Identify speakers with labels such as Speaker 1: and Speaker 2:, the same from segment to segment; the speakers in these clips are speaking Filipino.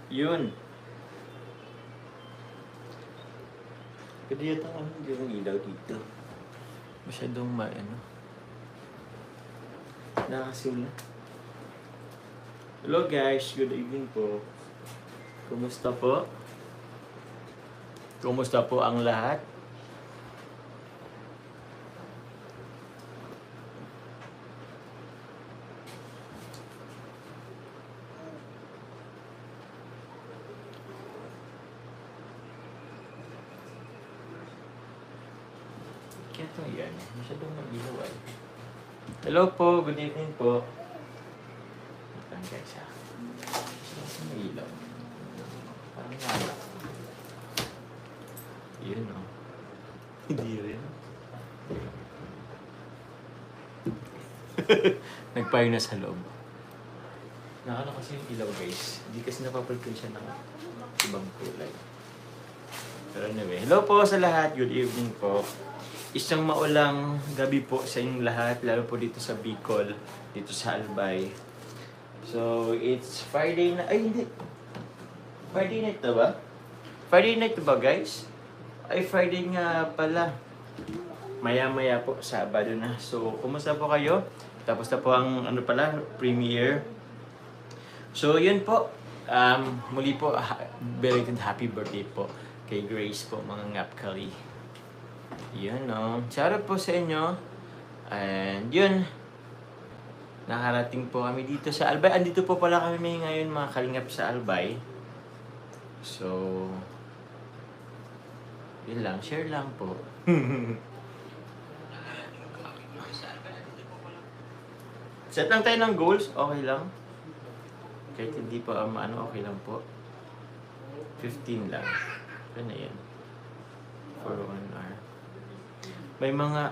Speaker 1: Yun. Pwede yata ano, hindi yung ilaw dito. Masyadong nakasula. Hello guys, good evening po. Kumusta po? Kumusta po ang lahat? Kaya ito yan, masyadong mag-ilaw ay. Hello po, good evening po. Ito guys ha. Masyadong mag-ilaw. Parang wala. Yun o. Hindi rin. Nagpayo na sa loob. Nakano kasi yung ilaw guys. Hindi kasi napapalpin siya ng ibang kulay. Pero anyway, hello po sa lahat. Good evening po. Isang maulang gabi po sa inyong lahat. Lalo po dito sa Bicol. Dito sa Albay. So, it's Friday na... Ay, hindi. Friday night na ba? Friday night na ba guys? Ay, Friday nga pala. Maya-maya po, Sabado na. So, kumusta po kayo? Tapos na po ang premiere. So, yun po. Muli po, belated happy birthday po kay Grace po, mga ngapkali. Yun, no? Shoutout po sa inyo. And yun, nakarating po kami dito sa Albay. Andito po pala kami ngayon, mga kalingap sa Albay. So, yun lang, share lang po. Set lang tayo ng goals, okay lang. Kahit hindi pa okay lang po. 15 lang. Ano na yan? For 1 hour. May mga...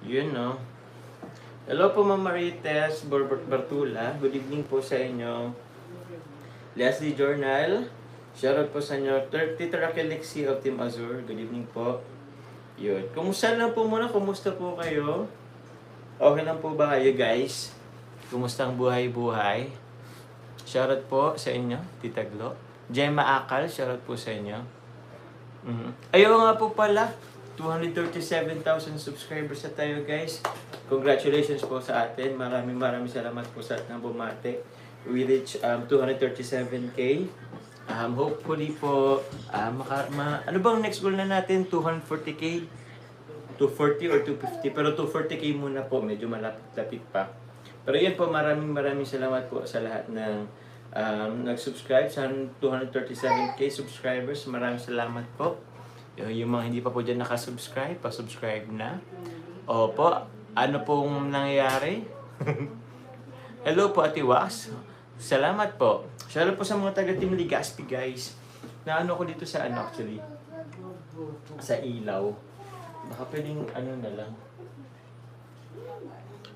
Speaker 1: Yun, no? Hello po, Ma'am Marites Bartula. Good evening po sa inyo. Leslie Journal. Shoutout po sa inyo. Tita Raquel Lexi of Team Azure. Good evening po. Yun. Kumusta lang po muna? Kumusta po kayo? Okay lang po ba kayo, guys? Kumusta ang buhay-buhay? Shoutout po sa inyo, Tita Glo. Gemma Akal, shoutout po sa inyo. Ayaw nga po pala. 237,000 subscribers na tayo, guys. Congratulations po sa atin. Maraming salamat po sa ating bumate. We reach 237K. Hopefully po, ano bang next goal na natin? 240K? 240 or 250? Pero 240K muna po. Medyo malapit-lapit pa. Pero yan po, maraming salamat po sa lahat ng nag-subscribe sa 237K subscribers. Maraming salamat po. Yung mga hindi pa po dyan nakasubscribe, pa-subscribe na. Opo, ano pong nangyayari? Hello po, Ate Wax. Salamat po. Shoutout po sa mga taga-Team Ligaspi, guys. Naano ko dito sa actually. Sa ilaw. Baka pwedeng na lang.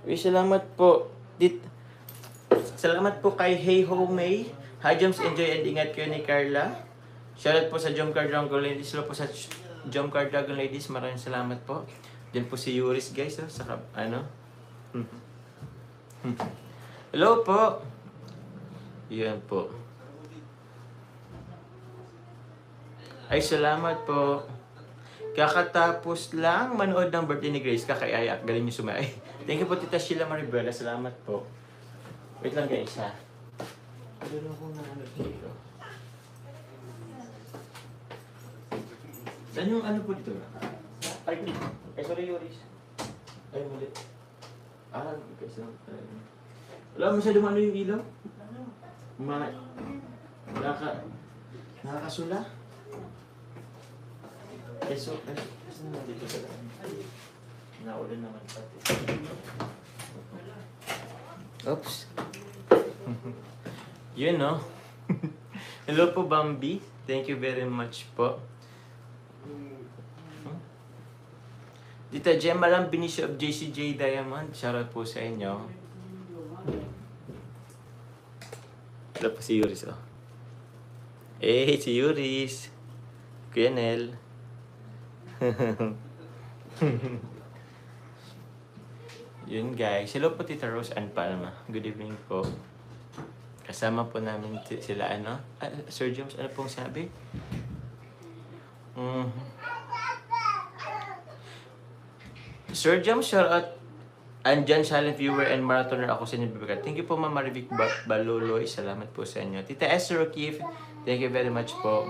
Speaker 1: Salamat po. Salamat po kay Hey Ho May. Hi, Joms. Enjoy and ingat kayo ni Carla. Shoutout po sa Jump Card Dragon Ladies. Hello po sa Jump Card Dragon Ladies. Maraming salamat po. Diyan po si Yuris, guys. Sa Hello po. Yan po. Ay, salamat po. Kakatapos lang manood ng birthday ni Grace. Kakaiyak. Galing niyo sumay. Thank you po, Tita Sheila Maribela. Salamat po. Wait lang, guys, ha. Meron akong dito. Saan yung po dito? Ay, sorry, Yoris. Ay, muli. Kasi wala masyadong yung ilaw? Nakakasula? Kasi naman dito sa naulan naman pati. Oops. Yun, no? Hello po, Bambi. Thank you very much po. Dita Gemma lang, Benicio of JCJ Diamond. Shoutout po sa inyo. Wala po si Yuris, oh. Si Yuris. Kuya Nel. Yun guys. Hello po Tita Rose and Palma. Good evening po. Kasama po namin sila ano. Sir James, ano pong sabi? Sir James, shout out. Andyan, silent viewer and marathoner ako sa inyo. Thank you po Ma'am Marivic Baloloy. Salamat po sa inyo. Tita Esther O'Keefe, thank you very much po.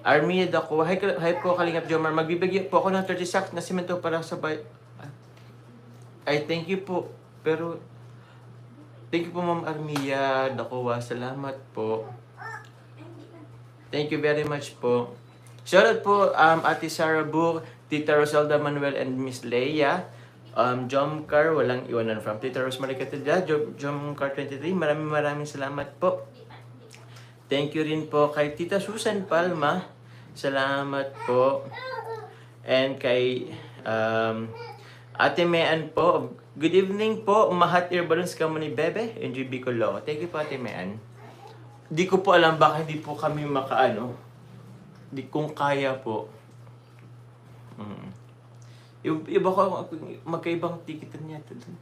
Speaker 1: Armia Dako, hi po Kalingap Jomar. Magbibigay po ako ng 30 sacks na simento para sa ay, thank you po. Pero, thank you po Ma'am Armia Dako. Salamat po. Thank you very much po. Shoutout po Ate Sarah Book, Tita Rosalda Manuel and Miss Leia. Jomcar, walang iwanan from Tita Rosemary Catedral, Jomcar 23, maraming salamat po. Thank you rin po kay Tita Susan Palma, salamat po. And kay Ate Mean po, good evening po, Mahat Air Balloons kamo ni Bebe, NGB Colo. Thank you po Ate Mean. Di ko po alam baka hindi po kami makaano, di kung kaya po. Iba ko, magkaibang tikitan niya ito dun.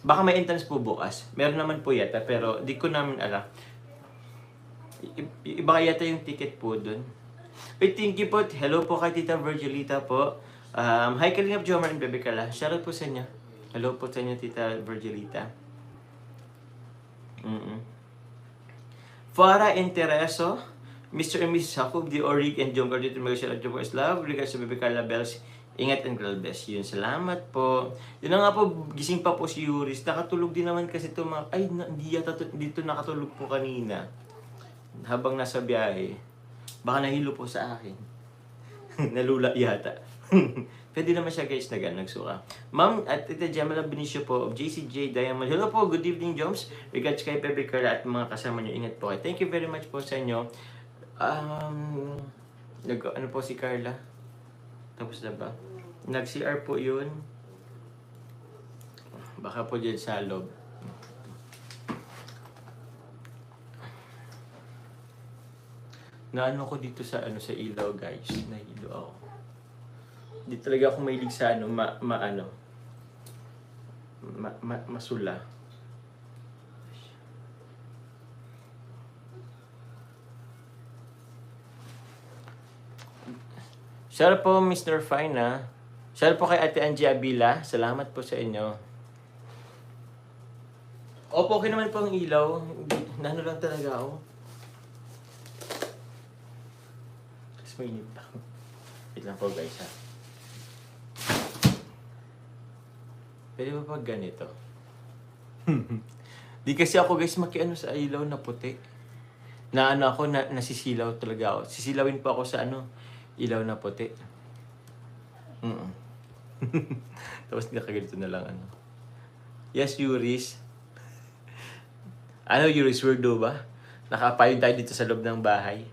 Speaker 1: Baka may entrance po bukas. Meron naman po yata, pero di ko namin alam. Iba kaya yata yung ticket po dun. Wait, thank you po. Hello po kay Tita Virgilita po. Hi, Kalingap Jomar and Bebe Kala. Shoutout po sa inyo. Hello po sa inyo, Tita Virgilita. Farah Intereso. Mr. and Mrs. Jacob, the Orig and John Gardito, Magasyal at Jomar Love, regards to Bebe Carla Bells, ingat and God bless. Yun, salamat po. Yun na nga po, gising pa po si Yuris. Nakatulog din naman kasi ito mga, hindi yata dito nakatulog po kanina. Habang nasa biyahe. Baka nahilo po sa akin. Nalula yata. Pwede naman siya guys nagsuka. Ma'am at Tita Jamala Benicio po of JCJ Diamond. Hello po, good evening Joms. Regards kay Bebe Carla at mga kasama niyo. Ingat po kayo. Thank you very much po sa inyo. Ano po si Carla? Tapos na ba? Nag-CR po yun. Baka po dyan sa loob. Naano ko dito sa sa ilaw guys. Nahilo ako. Di talaga ako mahilig sa masula. Shout po Mr. Fina. Shout po kay Ate Angie Abila. Salamat po sa inyo. Opo, okay naman po ang ilaw. Nano lang talaga ako. Tapos mainit pa. Wait lang po guys ha. Pwede ba pag ganito? Di kasi ako guys makiano sa ilaw na puti. Nasisilaw talaga ako. Sisilawin po ako sa ilaw na puti. Tapos nakaganito na lang Yes, Yuris. Yuris, weirdo ba? Nakapayon tayo dito sa loob ng bahay.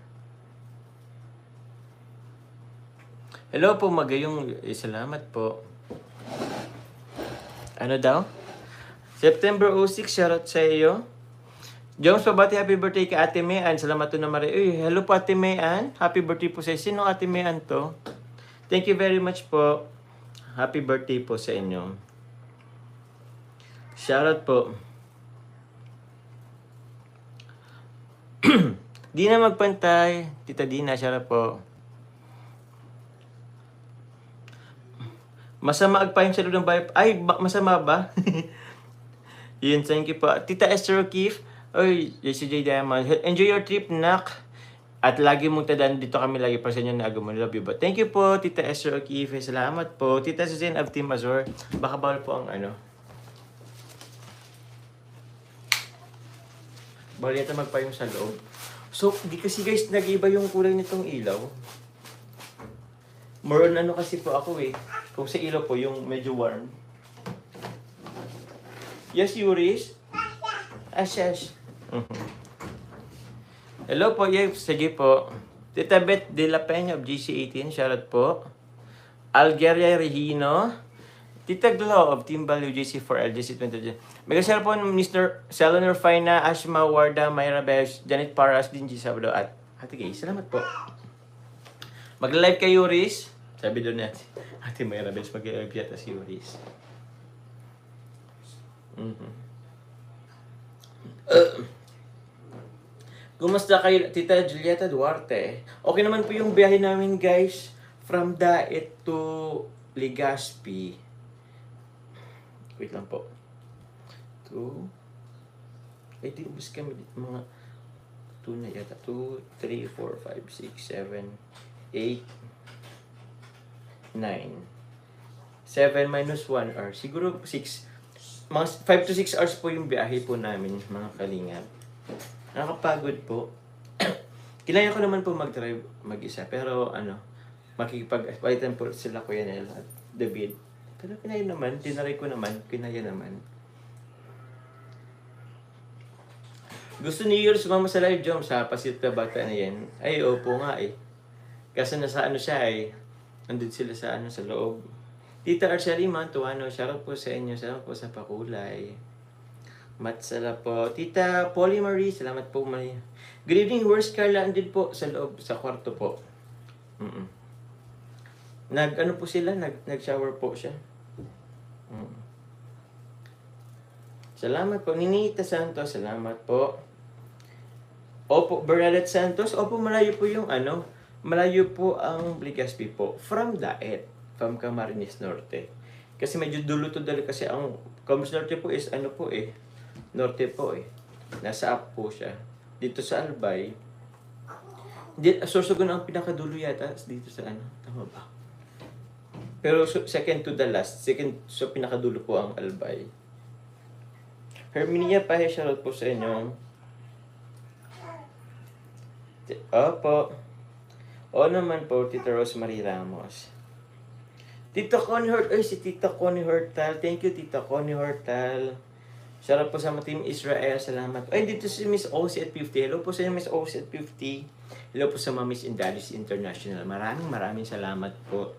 Speaker 1: Hello po, Magayong. Salamat po. Ano daw? September 06, shoutout sa iyo. Jones, pabati happy birthday kay Ate Mayan. Salamat to na Maria. Hello po Ate Mayan. Happy birthday po sa inyo. Sino Ate Mayan to? Thank you very much po. Happy birthday po sa inyo. Shoutout po. Dina Magpantay. Tita Dina, shoutout po. Masama agpayong sa loob ng bahay. Ay, masama ba? Yun, thank you po. Tita Esther O'Keefe. Oy, JCJ Diamond. Enjoy your trip, nak. At lagi mong tandaan dito kami lagi para sa inyo na agamo. Love you. But thank you po, Tita Esther O'Keefe. Salamat po. Tita Suzanne of Team Azor. Baka bawal po ang bawal yata magpayong sa loob. So, di kasi guys, nag-iba yung kulay nitong ilaw. More on kasi po ako Kung sa ilaw po, yung medyo warm. Yes, Yuris? Yes. Hello po, sige po. Tita Beth de la Peña of GC18, shoutout po. Algeria Regino. Tita Glow of Team Value GC4L GC20. Megasel po Mr. Selonor Fina, Ashma Warda, Myra Besh, Janet Paras, Dinji Sabado at Ate Gay, salamat po. Magla-live kay Yuris. Sabi doon natin, Ate Mayra Benz, mag-live yata si Yuris. Kumusta kayo, Tita Julieta Duarte? Okay naman po yung biyahe namin, guys. From Daet to Legazpi. Wait lang po. Ay, tinubos kami dito. Mga 2 na yata. 2, 3, 4, 5, 6, 7, 8, 9. 7 minus 1 hour. Siguro 6. Mga 5 to 6 hours po yung biyahe po namin, mga kalingap. Nakakapagod po. Kinaya ko naman po mag-drive mag-isa. Pero makikipag-palitan po sila Kuya Nel at David. Pero kinaya naman, tinaray ko naman, kinaya naman. Gusto ni Yuri sumama sa live, Jom, sa pasit na bata na yan. Ay, opo nga eh. Kasi nasa siya eh. Andun sila sa sa loob. Tita Arshari Mantuano, shoutout po sa inyo. Salamat po sa pakulay. Matsala po. Tita Polly Marie, salamat po. Good evening, where's Carla? Andun po sa loob, sa kwarto po. Nag-ano po sila? Nag-shower po siya. Salamat po. Ninita Santos, salamat po. Opo, Bernadette Santos. Opo, malayo po yung malayo po ang Legazpi po. From Daet. From Camarines Norte. Kasi medyo dulo to dali kasi ang Camarines Norte po is Norte po eh. Nasa up po siya. Dito sa Albay. Sorsogon ang pinakadulo yata dito sa Tama ba? Pero second to the last. So pinakadulo po ang Albay. Herminia Pahe, shoutout po sa inyo. Opo. O naman po, Tita Rosemary Ramos. Tita Connie Hortal. Ay, si Tita Connie Hortal. Thank you, Tita Connie Hortal. Shoutout po sa Team Israel. Salamat. Ay, dito si Miss OC at 50. Hello po sa Miss OC at 50. Hello po sa Miss Indalis International. Maraming salamat po.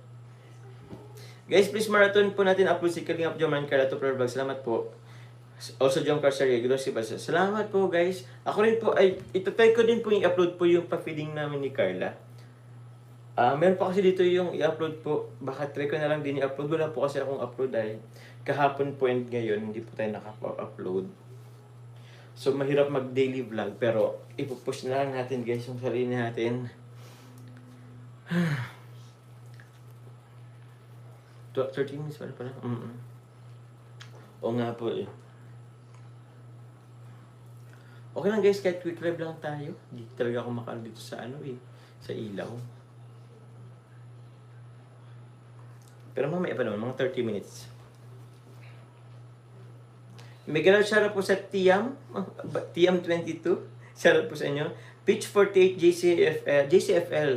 Speaker 1: Guys, please marathon po natin upload si Kalingap Joman Carla to Prayer Vlog. Salamat po. Also, John Carceria, salamat po guys. Ako rin po, itatry ko din po yung upload po yung pa-feeding namin ni Carla. Meron pa kasi dito yung i-upload po. Baka try ko na lang din i-upload. Wala po kasi akong upload dahil kahapon po and ngayon, hindi po tayo nakapa-upload. So, mahirap mag-daily vlog. Pero, ipupush na lang natin guys yung sarili natin. 13 minutes pala. O nga po eh. Okay lang guys, kahit quick live lang tayo. Hindi talaga ako makano dito sa sa ilaw. Pero mamaya pa naman, mga 30 minutes. Miguel, shoutout po sa Tiam 22. Shoutout po sa inyo. Pitch 48 JCFL.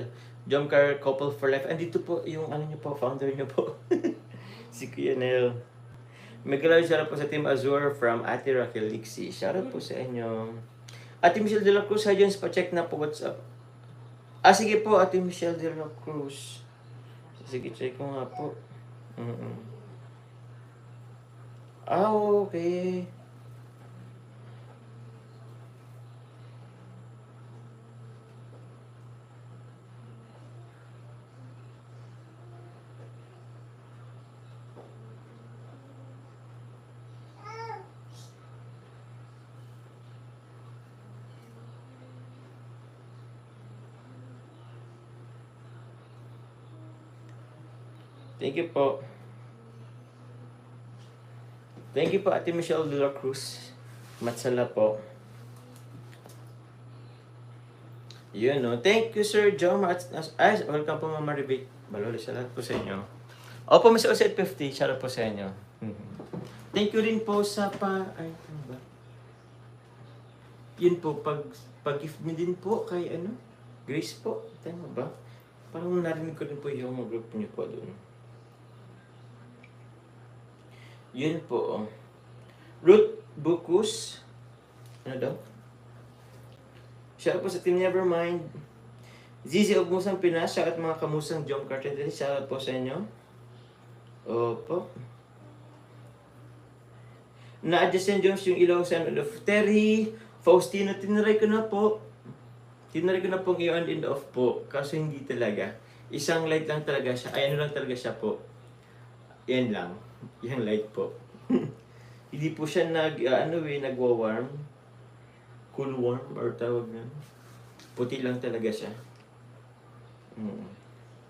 Speaker 1: Jomcar Couple for Life. Andito po yung niyo po, founder niyo po. Si Kuya Nel. Miguel, shoutout po sa Team Azure from Ate Raquel Lixi. Shoutout po sa inyo. Ate Michelle de la Cruz, ha dyan, pa-check na po what's up. Sige po, Ate Michelle de la Cruz. Sige, check ko nga po. Okay. Thank you po. Thank you po, Ate Michelle de la Cruz. Matsala po. Yun, no? Thank you, Sir John. Welcome po, Mama Rebate. Baloli, salamat po sa inyo. Opo, Miss Oset 50. Shoutout po sa inyo. Thank you rin po sa ano ba? Yun po, pag-gift me din po kay Grace po. Tama ba? Parang narinig ko rin po yung group niyo po doon. Yun po. Ruth Bukus. Ano daw? Shoutout po sa Team Nevermind. Zizi Ogmusang Pinas. Shoutout mga kamusang John Carter. Shoutout po sa inyo. Opo. Na-adjust yan, Jones, yung ilaw sa Terry Faustino. Tinaray ko na po. tinry ko na pong i-on and off po. Kaso hindi talaga. Isang light lang talaga siya. Ay, ano lang talaga siya po. Yan lang. Yung light po. Hindi po siya nagwa-warm. Cool warm or tawag na. Puti lang talaga siya.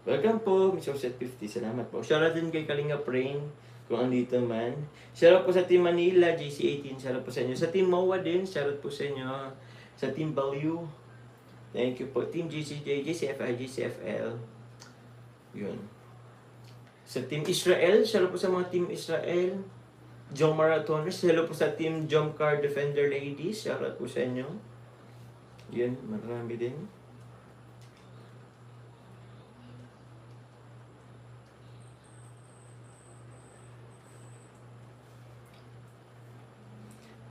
Speaker 1: Welcome po, Miss Josette 50. Salamat po. Shoutout din kay Kalinga Prain. Kung andito man. Shoutout po sa Team Manila, JC18. Shoutout po sa inyo. Sa Team MOA din. Shoutout po sa inyo. Sa Team Value. Thank you po. Team GCJ, JCFI, JCFL. Yun. Sa Team Israel. Shoutout po sa mga Team Israel. Jom Marathoners. Hello po sa Team Jump Car Defender Ladies. Shoutout po sa inyo. Yun. Marami din.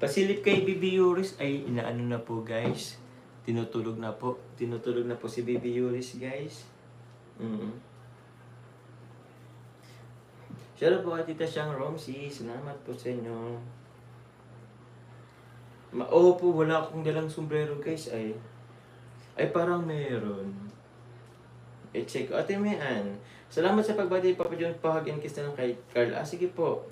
Speaker 1: Pasilip kay Bibi Yuris ay inaano na po guys. Tinutulog na po. Tinutulog na po si Bibi Yuris guys. Shoutout po Tita Siyang Romsey. Salamat po sa inyo. Oo po, wala akong dalang sombrero guys ay. Ay parang meron. I-check ko. Ate Mean. Salamat sa pagbati Papa John. Pahag and kiss na lang kay Carl. Sige po.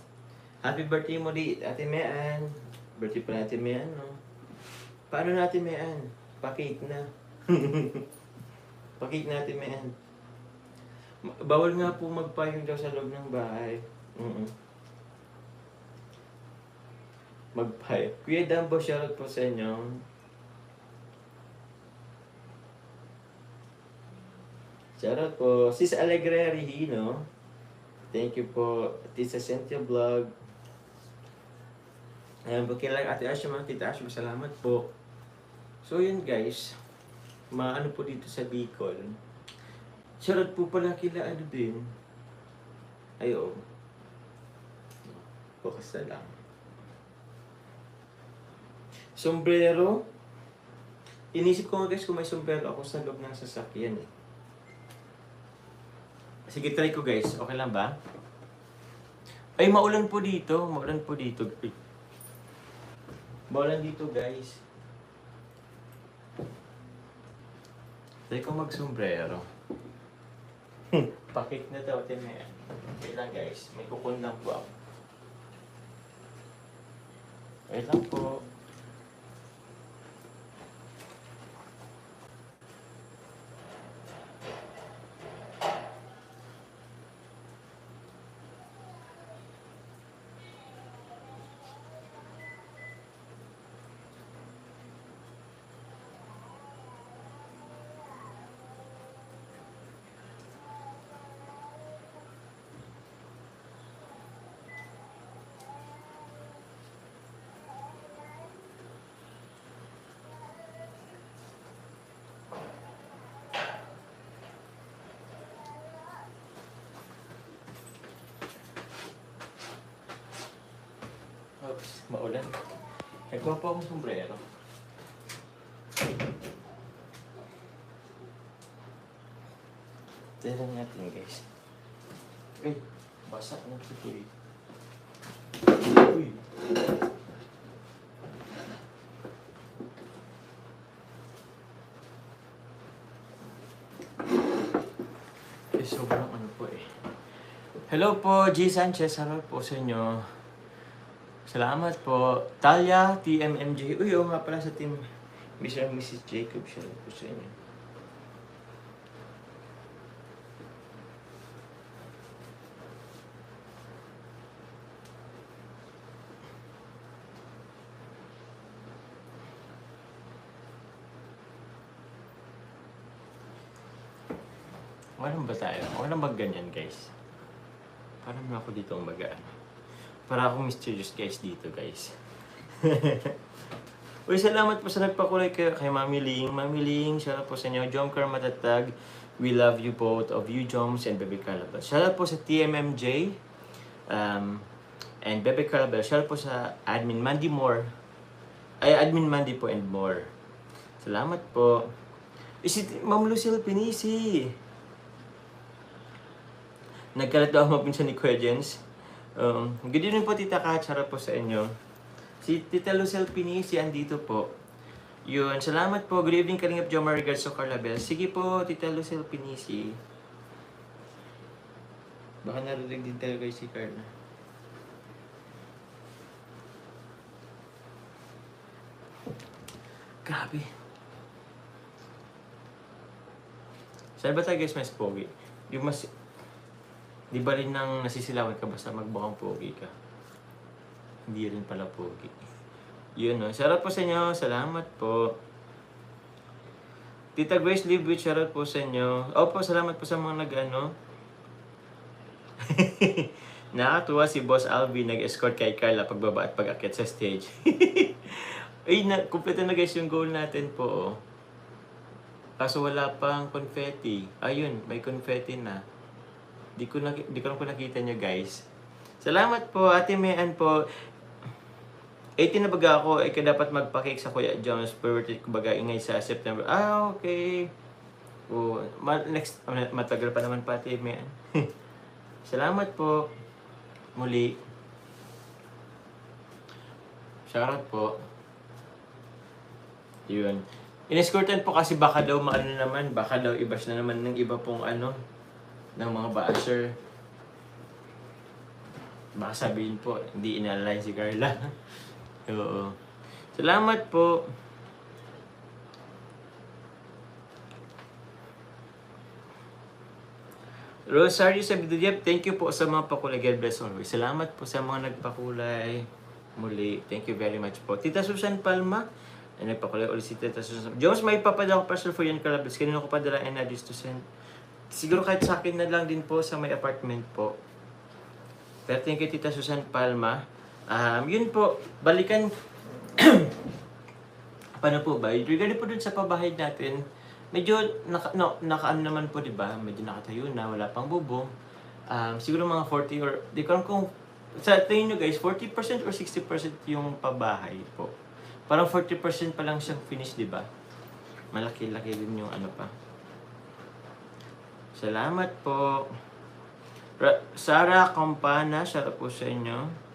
Speaker 1: Happy birthday mo di Ate Mean. Birthday pa natin Mean, no? Paano natin Mean? Pa-cake na. Pa-cake natin Mean. Bawal nga po magpayong daw sa loob ng bahay. Magpay. Kuya Dambo, shoutout po sa inyo. Shoutout po. Sis Alegre Rihino. Thank you po. Tisa Cynthia Vlog. Ayan, bakilay Ate Asha, mga Tita Asha, salamat po. So yun guys, maano po dito sa Bicol. Shoutout po pala kila ano din. Ayo. Focus na lang. Sombrero. Inisip ko nga guys kung may sombrero ako sa loob ng sasakyan eh. Sige, try ko guys. Okay lang ba? Ay, maulan po dito. Maulan po dito. Maulan dito guys. Try ko mag-sombrero. Pakik na daw. Wait lang guys. May kukun lang po ako. Wait lang po. Oops, maulan. Nagkuha po akong sombrero. Tignan natin guys. Ay, basa na ito eh. Uy. Sobrang ano po eh. Hello po, G. Sanchez. Hello po sa inyo. Salamat po. Talia, TMMJ. Uy, nga pala sa team Mr. and Mrs. Jacob. Salamat po sa inyo. Walang ba tayo? Walang ba ganyan, guys? Parang ako dito ang magaan. Para akong mysterious guys dito, guys. Uy, salamat po sa nagpakulay kay Mami Ling. Mami Ling, shoutout po sa inyo. Jomcar Matatag, we love you both of you, Joms and Bebe Carlabel. Shoutout po sa TMMJ and Bebe Carlabel. Shoutout po sa Admin Mandy Moore. Ay, Admin Mandy po and more. Salamat po. Si Ma'am Lucille Pinisi. Nagkalat daw ako mapinsan ni Kuya Jens. Good evening po, Tita Kat. Shoutout po sa inyo. Si Tita Lucille Pinisi andito po. Yun, salamat po. Good evening, Kalingap Jomar, regards to Carla Bell. Sige po, Tita Lucille Pinisi. Baka narinig din talaga si Carla. Grabe. Saan ba tayo guys mas pogi? Yung mas... Di ba rin nang nasisilawan ka basta magbukang pogi ka? Hindi rin pala pogi. Yun no. Shoutout po sa inyo. Salamat po. Tita Grace Libwich, shoutout po sa inyo. Opo, salamat po sa mga nag-ano. Nakatuwa si Boss Alvin nag-escort kay Carla pagbaba at pag-akyat sa stage. Ay, kumpleto na guys yung goal natin po. Oh. Kaso wala pang confetti. Ayun, may confetti na. Di ko lang po nakita nyo guys. Salamat po, Ate Mayan po. 18 na baga ako, ay dapat magpa-cake sa Kuya John's birthday, kumbaga ingay sa September. Ah, okay. Oh, next, matagal pa naman pati, Mayan. Salamat po. Muli. Shoutout po. Yun. In-escortan po kasi baka daw maano naman, baka daw ibas na naman ng iba pong ano, ng mga basher. Baka sabihin po, hindi inalign si Carla. Oo. Salamat po. Rosario Sabiduyep, thank you po sa mga pakulay. God bless always. Salamat po sa mga nagpakulay. Muli, thank you very much po. Tita Susan Palma, ay nagpakulay ulit si Tita Susan. Jones, may papadala ko parcel for yan Kalabas. Kanina ko padala and address to send. Siguro kahit sa akin na lang din po sa may apartment po. Pero thank you Tita Susan Palma. Yun po, balikan. Paano po ba? Regarding po dun sa pabahay natin, medyo naka-ano naman po, di ba? Medyo nakatayo na, wala pang bubong. Siguro mga 40 or, di ko alam kung, sa tingin nyo guys, 40% or 60% yung pabahay po. Parang 40% pa lang siyang finish, di ba? Malaki-laki din yung ano pa. Salamat po. Sarah Campana, shoutout po sa inyo.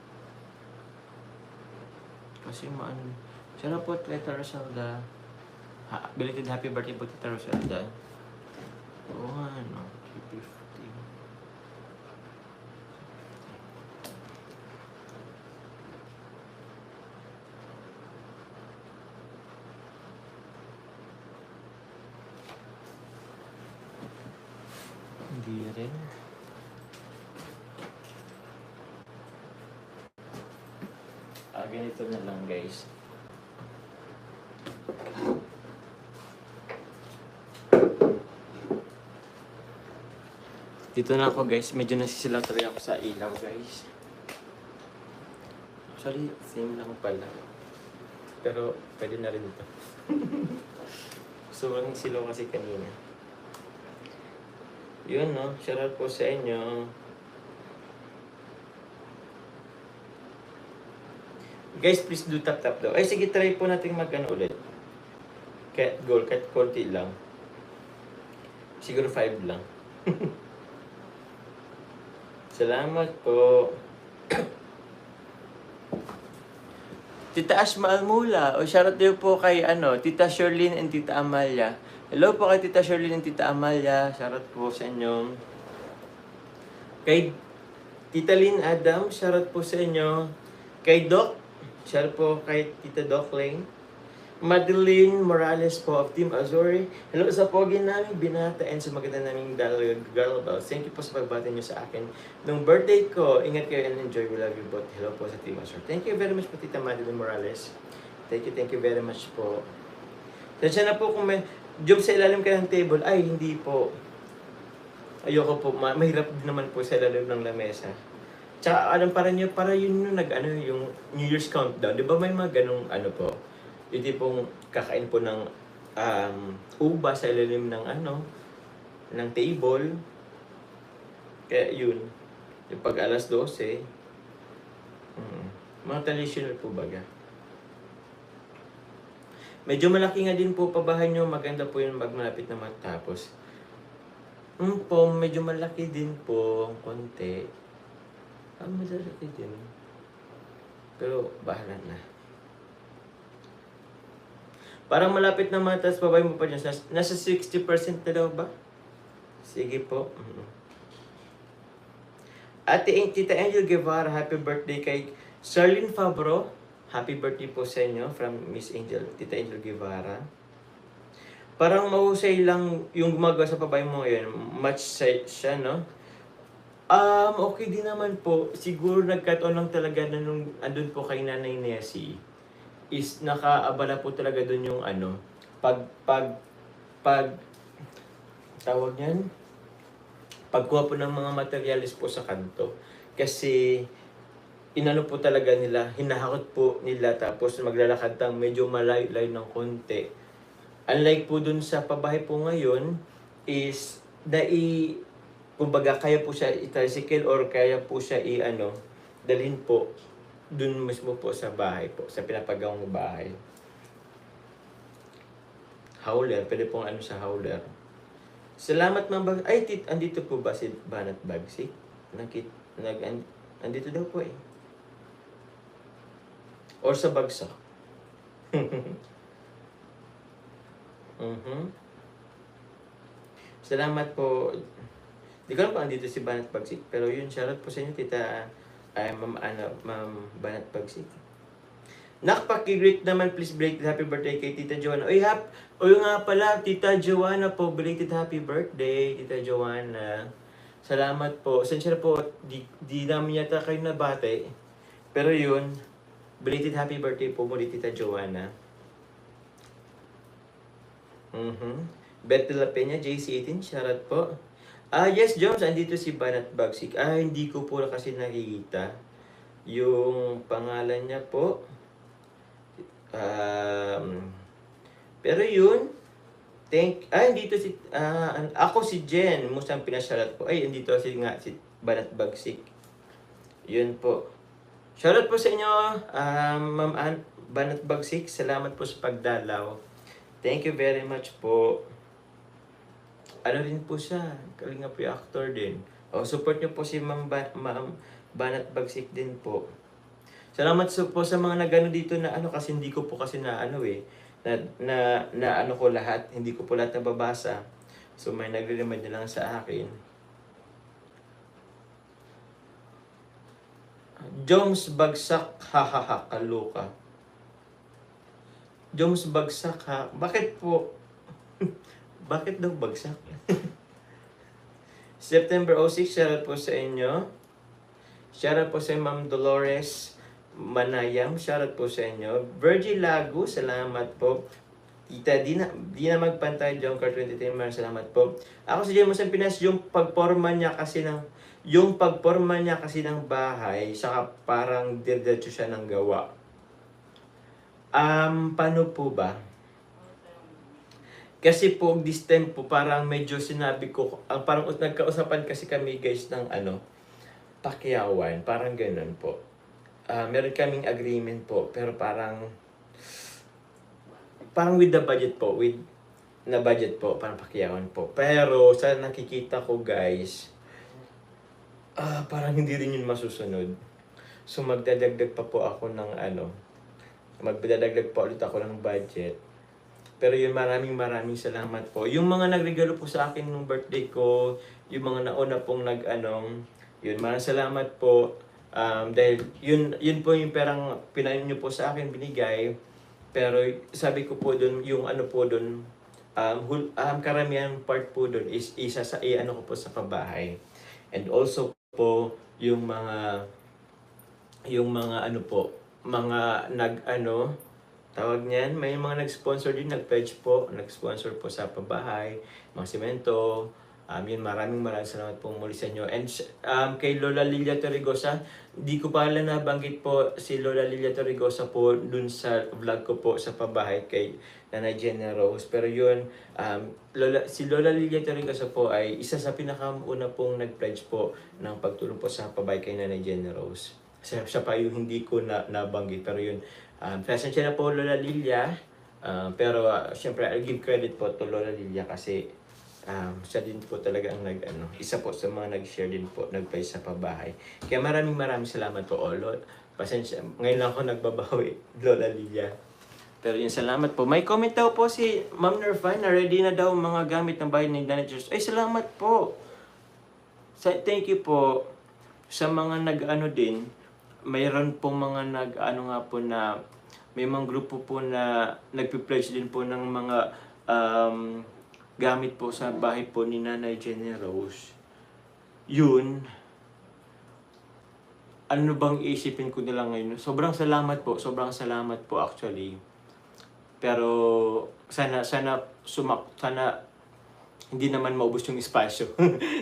Speaker 1: Kasi maano. Shoutout po, Tita Rosalda. Belated happy birthday po, Tita Rosalda. Oo nga, no. 350. Hindi rin. Ganito na lang guys. Dito na ako guys, medyo nasisilaw talaga ako sa ilaw guys. Actually, same lang pala. Pero pwede na rin ito. So, ang silaw kasi kanina. Yun no, shoutout po sa inyo. Guys, please do tap daw. Ay, sige, try po natin mag-ano ulit. Kahit goal, kahit konti lang. Siguro 5 lang. Salamat po. Tita Ashma Almula. O shoutout din po kay Tita Sherlyn and Tita Amalia. Hello po kay Tita Sherlyn and Tita Amalia. Shoutout po sa inyo. Kay Tita Lynn Adam, shoutout po sa inyo. Kay Doc, shoutout po kay Tita Doc Lane. Madeline Morales po of Team Azuri. Hello sa pogi namin, binata, and sa maganda naming girl bells. Thank you po sa pagbati nyo sa akin. Nung birthday ko, ingat kayo and enjoy. We love you both. Hello po sa Team Azuri. Thank you very much po, Tita Madeline Morales. Thank you very much po. Tansya na po kung may job sa ilalim kayo ng table. Ay, hindi po. Ayoko po. Mahirap din naman po sa ilalim ng lamesa. Tsaka alam para nyo, para yun yung yung New Year's countdown. Di ba may mga ganong po? Yung tipong kakain po ng uba sa ilalim ng ng table. Kaya yun. Yung pag alas 12, mga traditional po baga. Medyo malaki nga din po pabahay nyo. Maganda po yung malapit na matapos. Po, medyo malaki din po. Konti. Malaki din. Pero bahala na. Parang malapit na matas, babae mo pa dyan. Nasa 60% na daw ba? Sige po. Tita Angel Guevara, happy birthday kay Sherlyn Fabro. Happy birthday po sa inyo from Miss Angel, Tita Angel Guevara. Parang mahusay lang yung gumagawa sa babae mo ngayon. Match siya, no? Okay din naman po. Siguro nagkataon lang talaga na nung andun po kay Nanay Nessie is nakaabala po talaga dun yung ano, pag tawag niyan, pagkuha po ng mga materialis po sa kanto. Kasi inano po talaga nila, hinahakot po nila tapos maglalakad tang medyo malayo-layo ng konti. Unlike po dun sa pabahay po ngayon is kumbaga kaya po siya i-tricycle or kaya po siya dalhin po dun mismo po sa bahay po, sa pinapagawang bahay. Howler, pwede pong sa howler. Salamat mga ay, andito po ba si Banat Bagsik? Andito daw po eh. Or sa bagsak. Salamat po. Di ko alam kung andito si Banat Bagsik. Pero yun, shoutout po sa inyo, Tita Ma'am Banat Bagsik. Nakapag-greet naman, please belated happy birthday kay Tita Joanna. Oy nga pala, Tita Joanna po, belated happy birthday, Tita Joanna. Salamat po. Sensya po, di namin yata kayo nabate. Pero yun, belated happy birthday po muli, Tita Joanna. Beth de la Peña, JC18, shoutout po. Yes, Jones, andito si Banat Bagsik. Hindi ko po kasi nakikita yung pangalan niya po. Pero yun, andito ako si Jen, musang pinasyarat ko. Andito si Banat Bagsik. Yun po. Shoutout po sa inyo, Ma'am Banat Bagsik. Salamat po sa pagdalaw. Thank you very much po. Ano rin po siya, Kalinga po yung actor din. Support niyo po si Ma'am Banat Bagsik din po. Salamat po sa mga nagano dito na kasi hindi ko po kasi na ko lahat, hindi ko po lahat nababasa. So may nagre-remind na lang sa akin. Joms bagsak, hahaha, kaloka. Joms bagsak, ha? Bakit po? Bakit daw bagsak? September 06, shoutout po sa inyo. Shoutout po sa Ma'am Dolores Manayam, shoutout po sa inyo. Virgil Lago, salamat po. Tita, di na magpantay, John Car 23, salamat po. Ako si James Pinas, yung pagporma niya kasi ng bahay, saka parang diretso siya ng gawa. Paano po ba? Kasi po, this time po, parang medyo sinabi ko, parang nagkausapan kasi kami guys ng pakyawan, parang ganun po. Meron kaming agreement po, pero parang with the budget po, parang pakyawan po. Pero sa nakikita ko guys, parang hindi rin yun masusunod. So magdadagdag pa po ako ng magdadagdag pa ulit ako ng budget. Pero yun, maraming salamat po. Yung mga nagregalo po sa akin nung birthday ko, yung mga nauna pong yun, maraming salamat po. Dahil yun po yung perang pinayon nyo po sa akin, binigay. Pero sabi ko po doon, yung po doon, karamihan part po doon is isa sa ko po sa pabahay. And also po, yung mga tawag niyan, may mga nag-sponsor din, nag-pledge po, nag-sponsor po sa pabahay, mga semento. Yun, maraming salamat po muli sa inyo. And kay Lola Lilia Torregosa, di ko pala nabanggit po si Lola Lilia Torregosa po dun sa vlog ko po sa pabahay kay Nanay Jenna Rose. Pero yun, si Lola Lilia Torregosa po ay isa sa pinakauna pong nag-pledge po ng pagtulong po sa pabahay kay Nanay Jenna Rose. Siya pa yung hindi ko nabanggit, pero yun, presensya na po Lola Lilia, pero syempre I'll give credit po to Lola Lilia kasi siya din po talaga ang isa po sa mga nag-share din po, nag-pay sa pabahay. Kaya maraming salamat po, Lord. Pasensya, ngayon lang ako nagbabawi, Lola Lilia. Pero yun, salamat po. May comment daw po si Ma'am Nerfine na ready na daw ang mga gamit ng bahay ni Managers. Ay, salamat po. Thank you po sa mga nag-ano din. Mayroon po mga nag-ano nga po na may mga grupo po na nagpi-pledge din po ng mga gamit po sa bahay po ni Nanay Jenny Rose. Yun. Ano bang iisipin ko nila ngayon? Sobrang salamat po actually. Pero sana hindi naman maubos yung espasyo.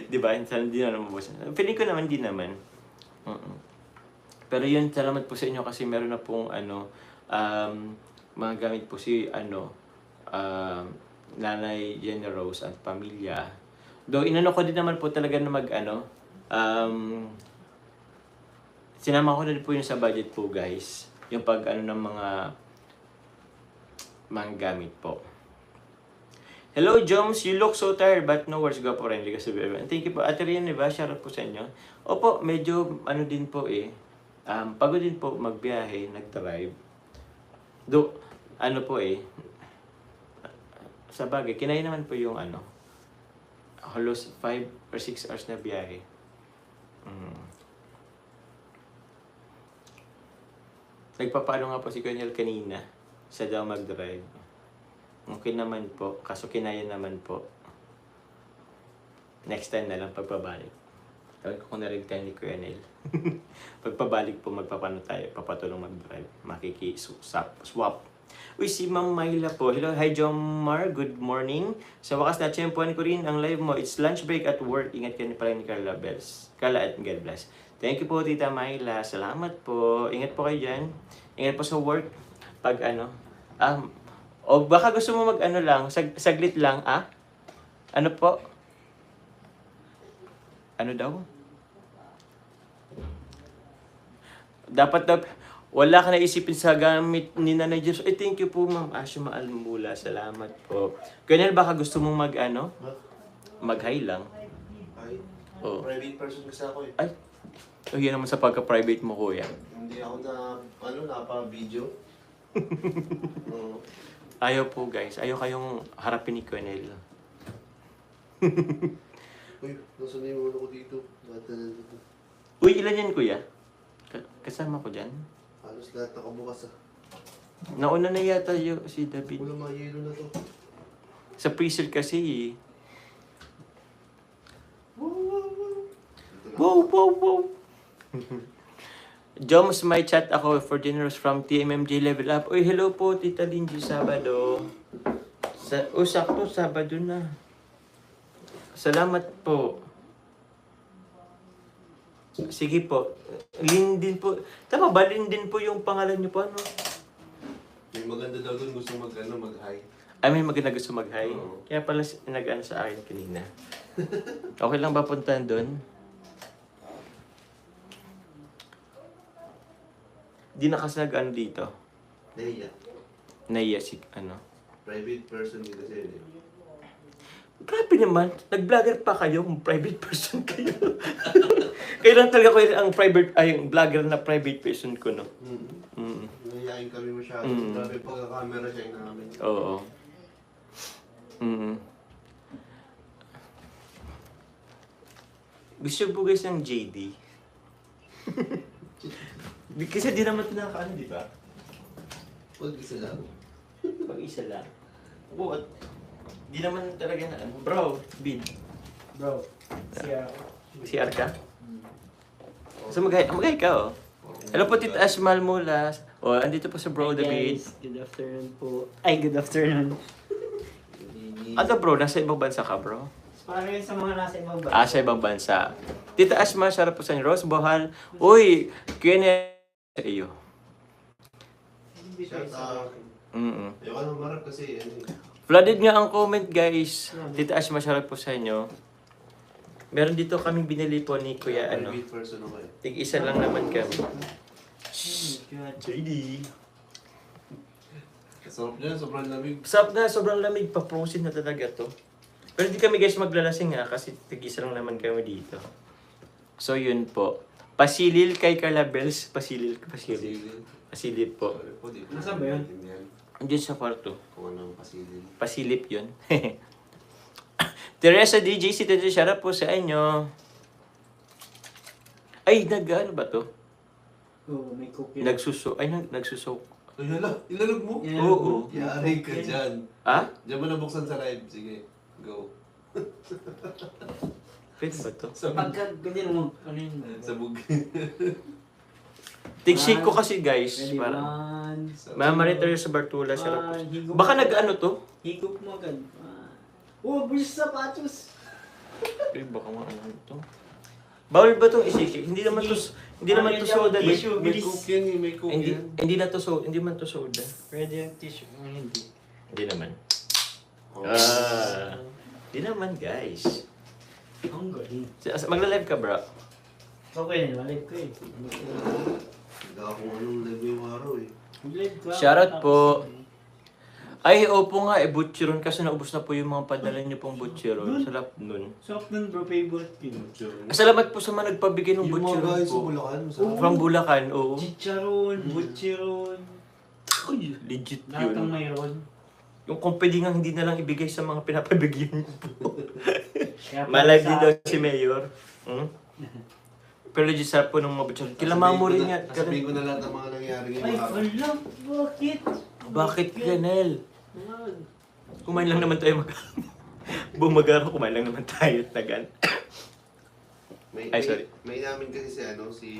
Speaker 1: 'Di ba? Sana hindi naman maubos. Feeling ko naman hindi naman. Pero yun, salamat po sa inyo kasi meron na pong mga gamit po si Nanay Jenny Rose at pamilya. Though inano ko din naman po talaga na sinama ko na din po yun sa budget po, guys. Yung pag ng mga gamit po. Hello, Joms. You look so tired but no words go po rin. Thank you po. Ate Rian, diba? Shoutout po sa inyo. Opo, medyo din po pagod din po magbiyahe, nag-drive. Sa bagay, kinaya naman po yung halos 5 or 6 hours na biyahe. Nagpapaano nga po si Colonel kanina sa daw mag-drive. Okay naman po, kaso kinaya naman po. Next time na lang pagpabalik. Tawag ko kung narinig tayo ni Colonel. Pagpabalik po, magpapano tayo, papatulong mag-drive. Makiki-swap. Uy, si Ma'am Myla po. Hello, hi Jomar, good morning. Sa wakas na tiyempuan ko rin ang live mo. It's lunch break at work. Ingat ka pala ni Carla at God bless. Thank you po, Tita Myla. Salamat po. Ingat po kayo dyan. Ingat po sa work. Pag o baka gusto mo lang, saglit lang, Ano po? Ano daw? Dapat wala ka na isipin sa gamit ni Nanay Jess. Thank you po, Ma'am Asya Maalmula. Salamat po. Ganyan, baka gusto mong mag-hi lang.
Speaker 2: Ay,
Speaker 1: Oh.
Speaker 2: private person kasi ako eh.
Speaker 1: Ay, yan naman sa pagka-private mo, kuya.
Speaker 2: Hindi ako napa-video.
Speaker 1: Ayaw po, guys. Ayaw kayong harapin ni Colonel.
Speaker 2: Uy, nasan na yung ulo ko dito?
Speaker 1: Uy, ilan yan, kuya? Kasama ko dyan.
Speaker 2: Halos lahat nakabukas
Speaker 1: Nauna na yata si David.
Speaker 2: Wala mga yelo na to.
Speaker 1: Sa freezer kasi. Wow. Joms, may chat ako for generous from TMMJ Level Up. Uy, hello po, Tita Lindy, Sabado. Sakto, Sabado na. Salamat po. Sige po. Lin din po. Tama ba? Lin din po yung pangalan niyo po, ano?
Speaker 2: May maganda daw doon gusto mag-hi.
Speaker 1: Ay, may maganda gusto mag-hi.
Speaker 2: Oo.
Speaker 1: Kaya pala nag-ano sa akin kanina. Okay lang ba puntahan doon? Di na kasi nag-ano dito. Naiya si
Speaker 2: Private person din kasi yun eh.
Speaker 1: Grabe naman. Nag-vlogger pa kayo kung private person kayo. Kailan talaga kayo ang vlogger na private person ko, no?
Speaker 2: Nahihayin kami masyado. Grabe pagka-camera siya yung namin.
Speaker 1: Oo. Gusto po guys ng JD. Kasi di naman tinakaano, di ba?
Speaker 2: Pag-isa lang.
Speaker 1: Pag-isa lang. Buot. Di naman talaga na ano. Bro, Bin.
Speaker 3: Bro,
Speaker 1: CR ka? So mag-hi ka, oh. Hello po, Tita Ashmal Mula. Oh, andito po sa Bro David.
Speaker 3: Good afternoon po. Ay, good afternoon.
Speaker 1: Ano bro, nasa ibang bansa ka, bro?
Speaker 3: Para rin sa mga nasa ibang bansa.
Speaker 1: Sa ibang bansa. Tita Ashma, sarap po sa inyo. Rose Bohal. Uy, Q&A sa iyo.
Speaker 2: Shout out. Ayoko nang marap kasi
Speaker 1: Flooded nga ang comment, guys. Tita Ashma, sarap po sa inyo. Meron dito kaming binili po ni Kuya,
Speaker 2: private person ako eh.
Speaker 1: Tig-isa lang naman kami.
Speaker 3: JD.
Speaker 2: Sarap niya, sobrang lamig.
Speaker 1: Sarap na, sobrang lamig. Pa-frozen na talaga to. Pero hindi kami guys maglalasing kasi tig-isa lang naman kami dito. So yun po. Pasilil kay Carla Bells. Pasilil po.
Speaker 3: Nasaan ba yun?
Speaker 1: Andiyan sa kwarto.
Speaker 2: Kung anong pasilin.
Speaker 1: Pasilip yun. Teresa DJC, shout out po sa inyo. Ay, ano ba to?
Speaker 3: Oo, may cookie.
Speaker 1: Nagsusok.
Speaker 2: Ay, hala, ilalog mo?
Speaker 3: Yeah.
Speaker 1: Oo.
Speaker 2: Yari ka dyan.
Speaker 1: Ah?
Speaker 2: Diyan mo nabuksan sa live. Sige, go.
Speaker 1: Pwede ba to?
Speaker 3: Pagka ganyan mo, ano yun?
Speaker 2: Sabog.
Speaker 1: Tig-shake ko kasi guys.
Speaker 3: Ready,
Speaker 1: Para.
Speaker 3: one.
Speaker 1: Mama Rita sa Bartula, shout out po.
Speaker 3: Higup
Speaker 1: Baka
Speaker 3: mo
Speaker 1: nag-ano
Speaker 3: agad.
Speaker 1: to?
Speaker 3: Higup mo agad. Oh, bulis sa patos.
Speaker 1: Eh, baka ano to? Bawal ba itong isik? Hindi naman to, hindi naman to soda.
Speaker 2: May,
Speaker 3: Tissue,
Speaker 2: may
Speaker 3: bilis.
Speaker 2: cook yan eh, may cook
Speaker 1: Hindi,
Speaker 2: yan.
Speaker 1: hindi na to soda. Hindi man to soda.
Speaker 3: Ready yung tissue. Hindi.
Speaker 1: Hindi naman.
Speaker 2: Oh.
Speaker 1: Hindi naman guys.
Speaker 3: Ang galing.
Speaker 1: Magla-live ka bro?
Speaker 3: Okay, nalive ko eh.
Speaker 2: Hindi ako kung anong live yung araw eh.
Speaker 3: Live ko.
Speaker 1: Shoutout po. Ay, opo nga, butcheron kasi naubos na po yung mga padala niyo pong butcheron. Salap nun.
Speaker 3: Soft nun bro, favorite ko yun.
Speaker 1: Salamat po sa mga nagpabigay ng
Speaker 2: Yung mga
Speaker 1: butcheron
Speaker 2: guys sa
Speaker 1: po.
Speaker 2: Bulacan, masarap.
Speaker 1: From Bulacan, oo.
Speaker 3: Chicharon, butcheron.
Speaker 1: Uy, legit
Speaker 3: Lahat ng
Speaker 1: yun.
Speaker 3: mayroon.
Speaker 1: Yung kung pwede nga hindi na lang ibigay sa mga pinapabigyan niyo po.
Speaker 3: Kaya
Speaker 1: Malag din
Speaker 3: sa-
Speaker 1: daw si Mayor. Hmm? Pero legit sarap po ng mga butcheron. Kailangan mo rin nga.
Speaker 2: Sabihin ko na lahat ng mga nangyari
Speaker 3: Ay,
Speaker 2: ngayong araw.
Speaker 3: alam, bakit?
Speaker 1: Bakit ganel? Kumain lang naman tayo Bumagaro, kumain lang naman tayo at nagan. Ay, sorry.
Speaker 2: May namin kasi si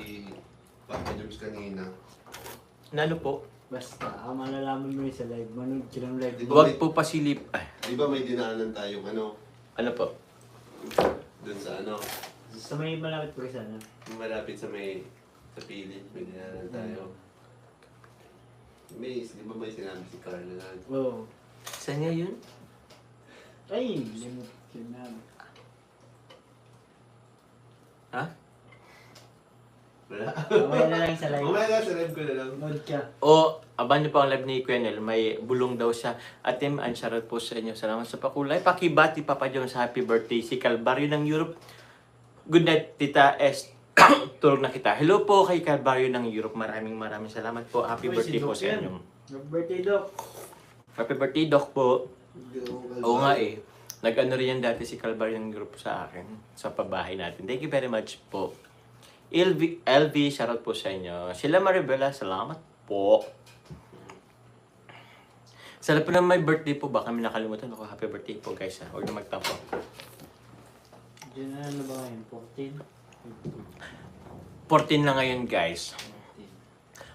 Speaker 2: Papa Joms kanina.
Speaker 1: Na ano po?
Speaker 3: Basta, malalaman mo yun sa live. Manood ka ng live.
Speaker 1: Huwag po pasilip. Ay,
Speaker 2: Di ba may dinaanan tayong
Speaker 1: ano po?
Speaker 2: dun sa
Speaker 3: Sa may malapit po sana.
Speaker 2: malapit sa pili, may dinaanan tayo. Di ba may sinabi si Carla na
Speaker 3: Oo.
Speaker 1: Saan niya yun?
Speaker 3: Ay, limot yun na.
Speaker 1: Ha?
Speaker 2: wala?
Speaker 3: Mamaya na lang sa live.
Speaker 2: Mamaya nga sa live ko na lang.
Speaker 3: Manood ka.
Speaker 1: O, aban niyo po ang live ni Quenel. May bulong daw siya. Ate, ang shoutout po sa inyo. Salamat sa pakulay. Pakibati, Papa Jones. Happy birthday. Si Calvario ng Europe. Good night, Tita S. Tulog na kita. Hello po kay Calvario ng Europe. Maraming salamat po. Happy
Speaker 3: Uy,
Speaker 1: birthday
Speaker 3: si
Speaker 1: po
Speaker 3: Doc
Speaker 1: sa
Speaker 3: yan.
Speaker 1: inyo.
Speaker 3: Happy birthday, Doc.
Speaker 1: Happy birthday, Doc po. Oo nga eh. Nag-ano rin yan dati si Calvario ng Europe sa akin. Sa pabahay natin. Thank you very much po. LV, shoutout po sa inyo. Sila Maribela, salamat po. Sana po na may birthday po. Baka may nakalimutan ako. Happy birthday po guys ha. Huwag na magtapo.
Speaker 3: Diyan na ano ba ngayon?
Speaker 1: 14 na ngayon guys.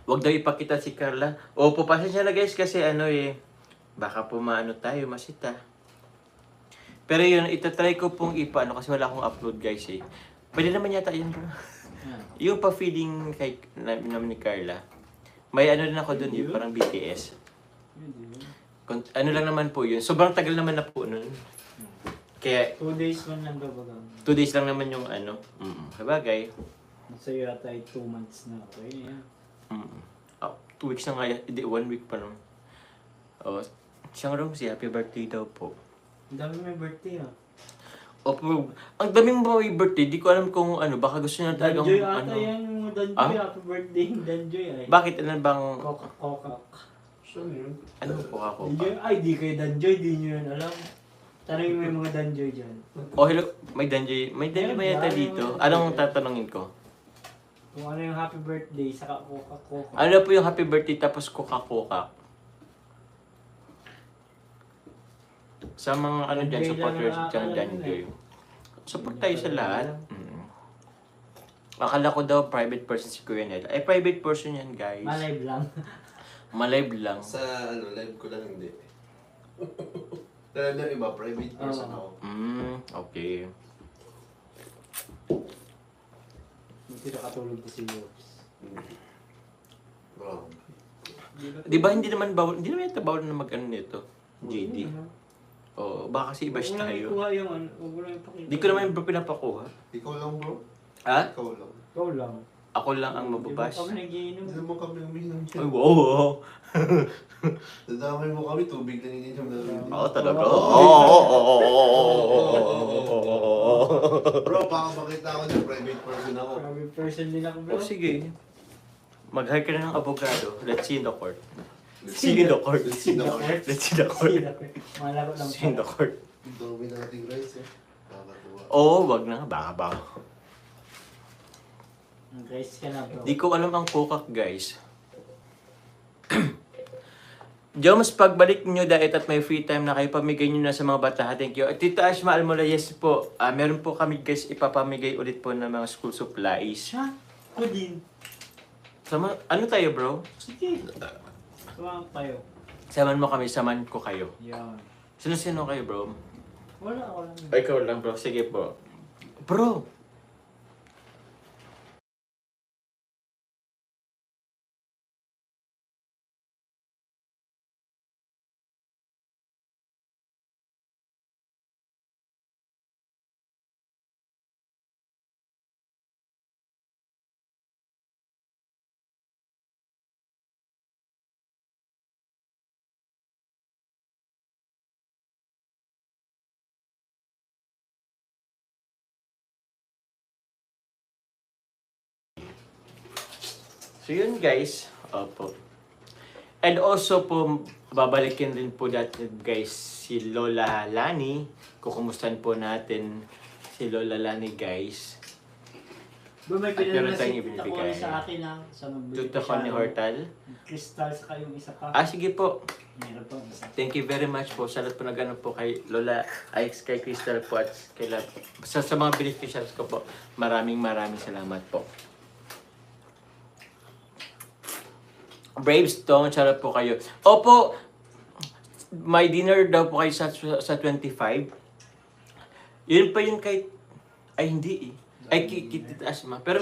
Speaker 1: Huwag daw ipakita si Carla. Opo, pasensya na guys kasi baka po maano tayo, masita. Pero yun, itatry ko pong ipaano kasi wala akong upload guys eh. Pwede naman yata yun bro. Yung pa-feeding kay naman ni Carla. May ano din ako dun yun, parang BTS. Ano lang naman po yun. Sobrang tagal naman na po nun. Kaya
Speaker 3: 2 days man lang daw baga.
Speaker 1: 2 days lang naman yung Sabagay.
Speaker 3: Sa'yo yata ay 2 months na. Okay na yan.
Speaker 1: 2 weeks na nga yan. Hindi, 1 week pa naman. Oh, siyang Rose, happy birthday daw po.
Speaker 3: Ang dami may birthday ah.
Speaker 1: Opo, ang daming mga birthday, di ko alam kung baka gusto niya talagang
Speaker 3: Danjoy ata yan, yung mga Danjoy. Happy birthday yung Danjoy ay.
Speaker 1: Bakit? Ano bang,
Speaker 3: Coca.
Speaker 2: Saan yun?
Speaker 1: ano po ako?
Speaker 3: Danjoy, ay di kayo Danjoy, di nyo yun alam. Tanong yung may mga Danjoy dyan.
Speaker 1: Oh, hello, may Danjoy ba yata dito? Anong tatanungin ko?
Speaker 3: Kung ano yung happy birthday, saka Coca.
Speaker 1: Ano po yung happy birthday tapos Coca-Cola? Sa mga dyan,
Speaker 3: Danjoy
Speaker 1: supporters
Speaker 3: lang
Speaker 1: dyan,
Speaker 3: ang
Speaker 1: Danjoy. Support tayo sa lahat. Akala ko daw private person si Kuya Nel. Ay, private person yan, guys.
Speaker 3: Malive lang.
Speaker 1: Malive lang.
Speaker 2: Sa live ko lang hindi. Dahil na iba, private person ako.
Speaker 1: Okay.
Speaker 3: Hindi nakatulog ko si Wolves.
Speaker 2: Bro.
Speaker 1: Di ba hindi naman yata bawal na mag-ano nito? JD. Oo, baka kasi iba
Speaker 3: Huwag mo lang
Speaker 1: tayo.
Speaker 3: ikuha yung ano, huwag mo lang ipakita.
Speaker 1: Di ko naman yung pinapakuha.
Speaker 2: Ikaw lang bro.
Speaker 1: Ha?
Speaker 2: Ikaw lang.
Speaker 3: Ikaw lang.
Speaker 1: Ako lang ang
Speaker 3: Di ba
Speaker 1: mababash.
Speaker 3: kami nagiinom?
Speaker 2: Hindi naman kami uminom
Speaker 1: Ay,
Speaker 2: dyan.
Speaker 1: wow.
Speaker 2: Dadamay mo kami, tubig lang ininom namin.
Speaker 1: Oo, talaga.
Speaker 2: Bro, baka makita ako ng private person ako.
Speaker 3: Private person din ako bro.
Speaker 1: Oh, sige. Mag-hire ka na ng abogado. Let's see in the court. Sinokort.
Speaker 2: Sinokort.
Speaker 1: Sinokort.
Speaker 3: Malaro lang.
Speaker 1: Sinokort.
Speaker 2: Ang dami nating rice eh. Nakakatuwa.
Speaker 1: Oo, wag na. Baka.
Speaker 3: Guys ka na bro.
Speaker 1: Di ko alam ang kukak, guys. Joms, pagbalik nyo diet at may free time na kayo, pamigay nyo na sa mga bata. Thank you. Tito Ashma Almola, yes po. Meron po kami, guys, ipapamigay ulit po ng mga school supplies.
Speaker 3: Ha? Ako din.
Speaker 1: Ano tayo, bro?
Speaker 3: Sige. Tuwang tayo.
Speaker 1: Saman mo kami, saman ko kayo.
Speaker 3: Yan.
Speaker 1: Sino kayo, bro?
Speaker 3: Wala ako lang.
Speaker 1: Ay, ikaw lang, bro. Sige po. Bro! So yun guys, opo. And also po, babalikin rin po natin guys si Lola Lani. Kukumustahan po natin si Lola Lani guys.
Speaker 3: Bro, may
Speaker 1: At meron tayong
Speaker 3: pinanasit
Speaker 1: ibinibigay.
Speaker 3: ako sa akin na sa magbili
Speaker 1: Tuto ko ni Hortal.
Speaker 3: Crystal sa kayong isa pa.
Speaker 1: Sige po.
Speaker 3: Meron pa isa.
Speaker 1: Thank you very much po. Salamat po na gano'n po kay Lola, ay kay Crystal po at kay Lab. Sa mga beneficiaries ko po, maraming salamat po. Bravestone, sarap po kayo. Opo, may dinner daw po kayo sa 25. Yun pa yun kay... Ay, hindi eh. Ay, Tita Asma. Pero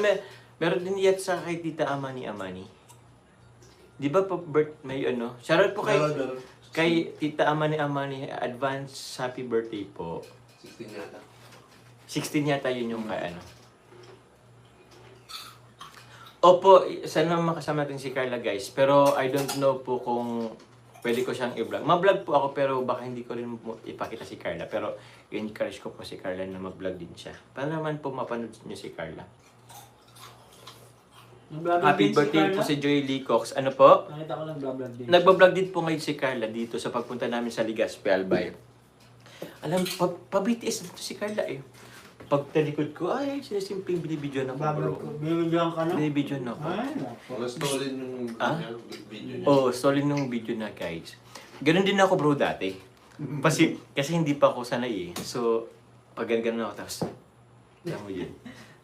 Speaker 1: meron din yet sa kay Tita Amani. Di ba po, may ano? Sarap po
Speaker 2: Meron.
Speaker 1: kay Tita Amani. Advance happy birthday po.
Speaker 2: 16 yata.
Speaker 1: 16 yata yun yung kay ano. Opo, sana makasama natin si Carla guys. Pero I don't know po kung pwede ko siyang i-vlog. Ma-vlog po ako pero baka hindi ko rin ipakita si Carla. Pero encourage ko po si Carla na mag-vlog din siya. Para naman po mapanood niyo si Carla. Happy birthday po si Joy Lee Cox. Ano po?
Speaker 3: Nakita ko lang vlog din.
Speaker 1: Nagbablog din po ngayon si Carla dito sa pagpunta namin sa Legazpi, Albay. Alam, pa-BTS dito si Carla eh. Pag talikod ko, ay, sinisimping binibidyo na ko, bro.
Speaker 3: Vlog ko. Binibidyoan ka na?
Speaker 1: Binibidyo na ko.
Speaker 3: Ay, naku.
Speaker 2: Mga stolen yung
Speaker 1: Ah?
Speaker 2: video niya.
Speaker 1: Oo, solid nung video na, guys. Ganun din ako, bro, dati. Kasi hindi pa ako sanay eh. So, pag ganun ako, tapos, alam mo yun.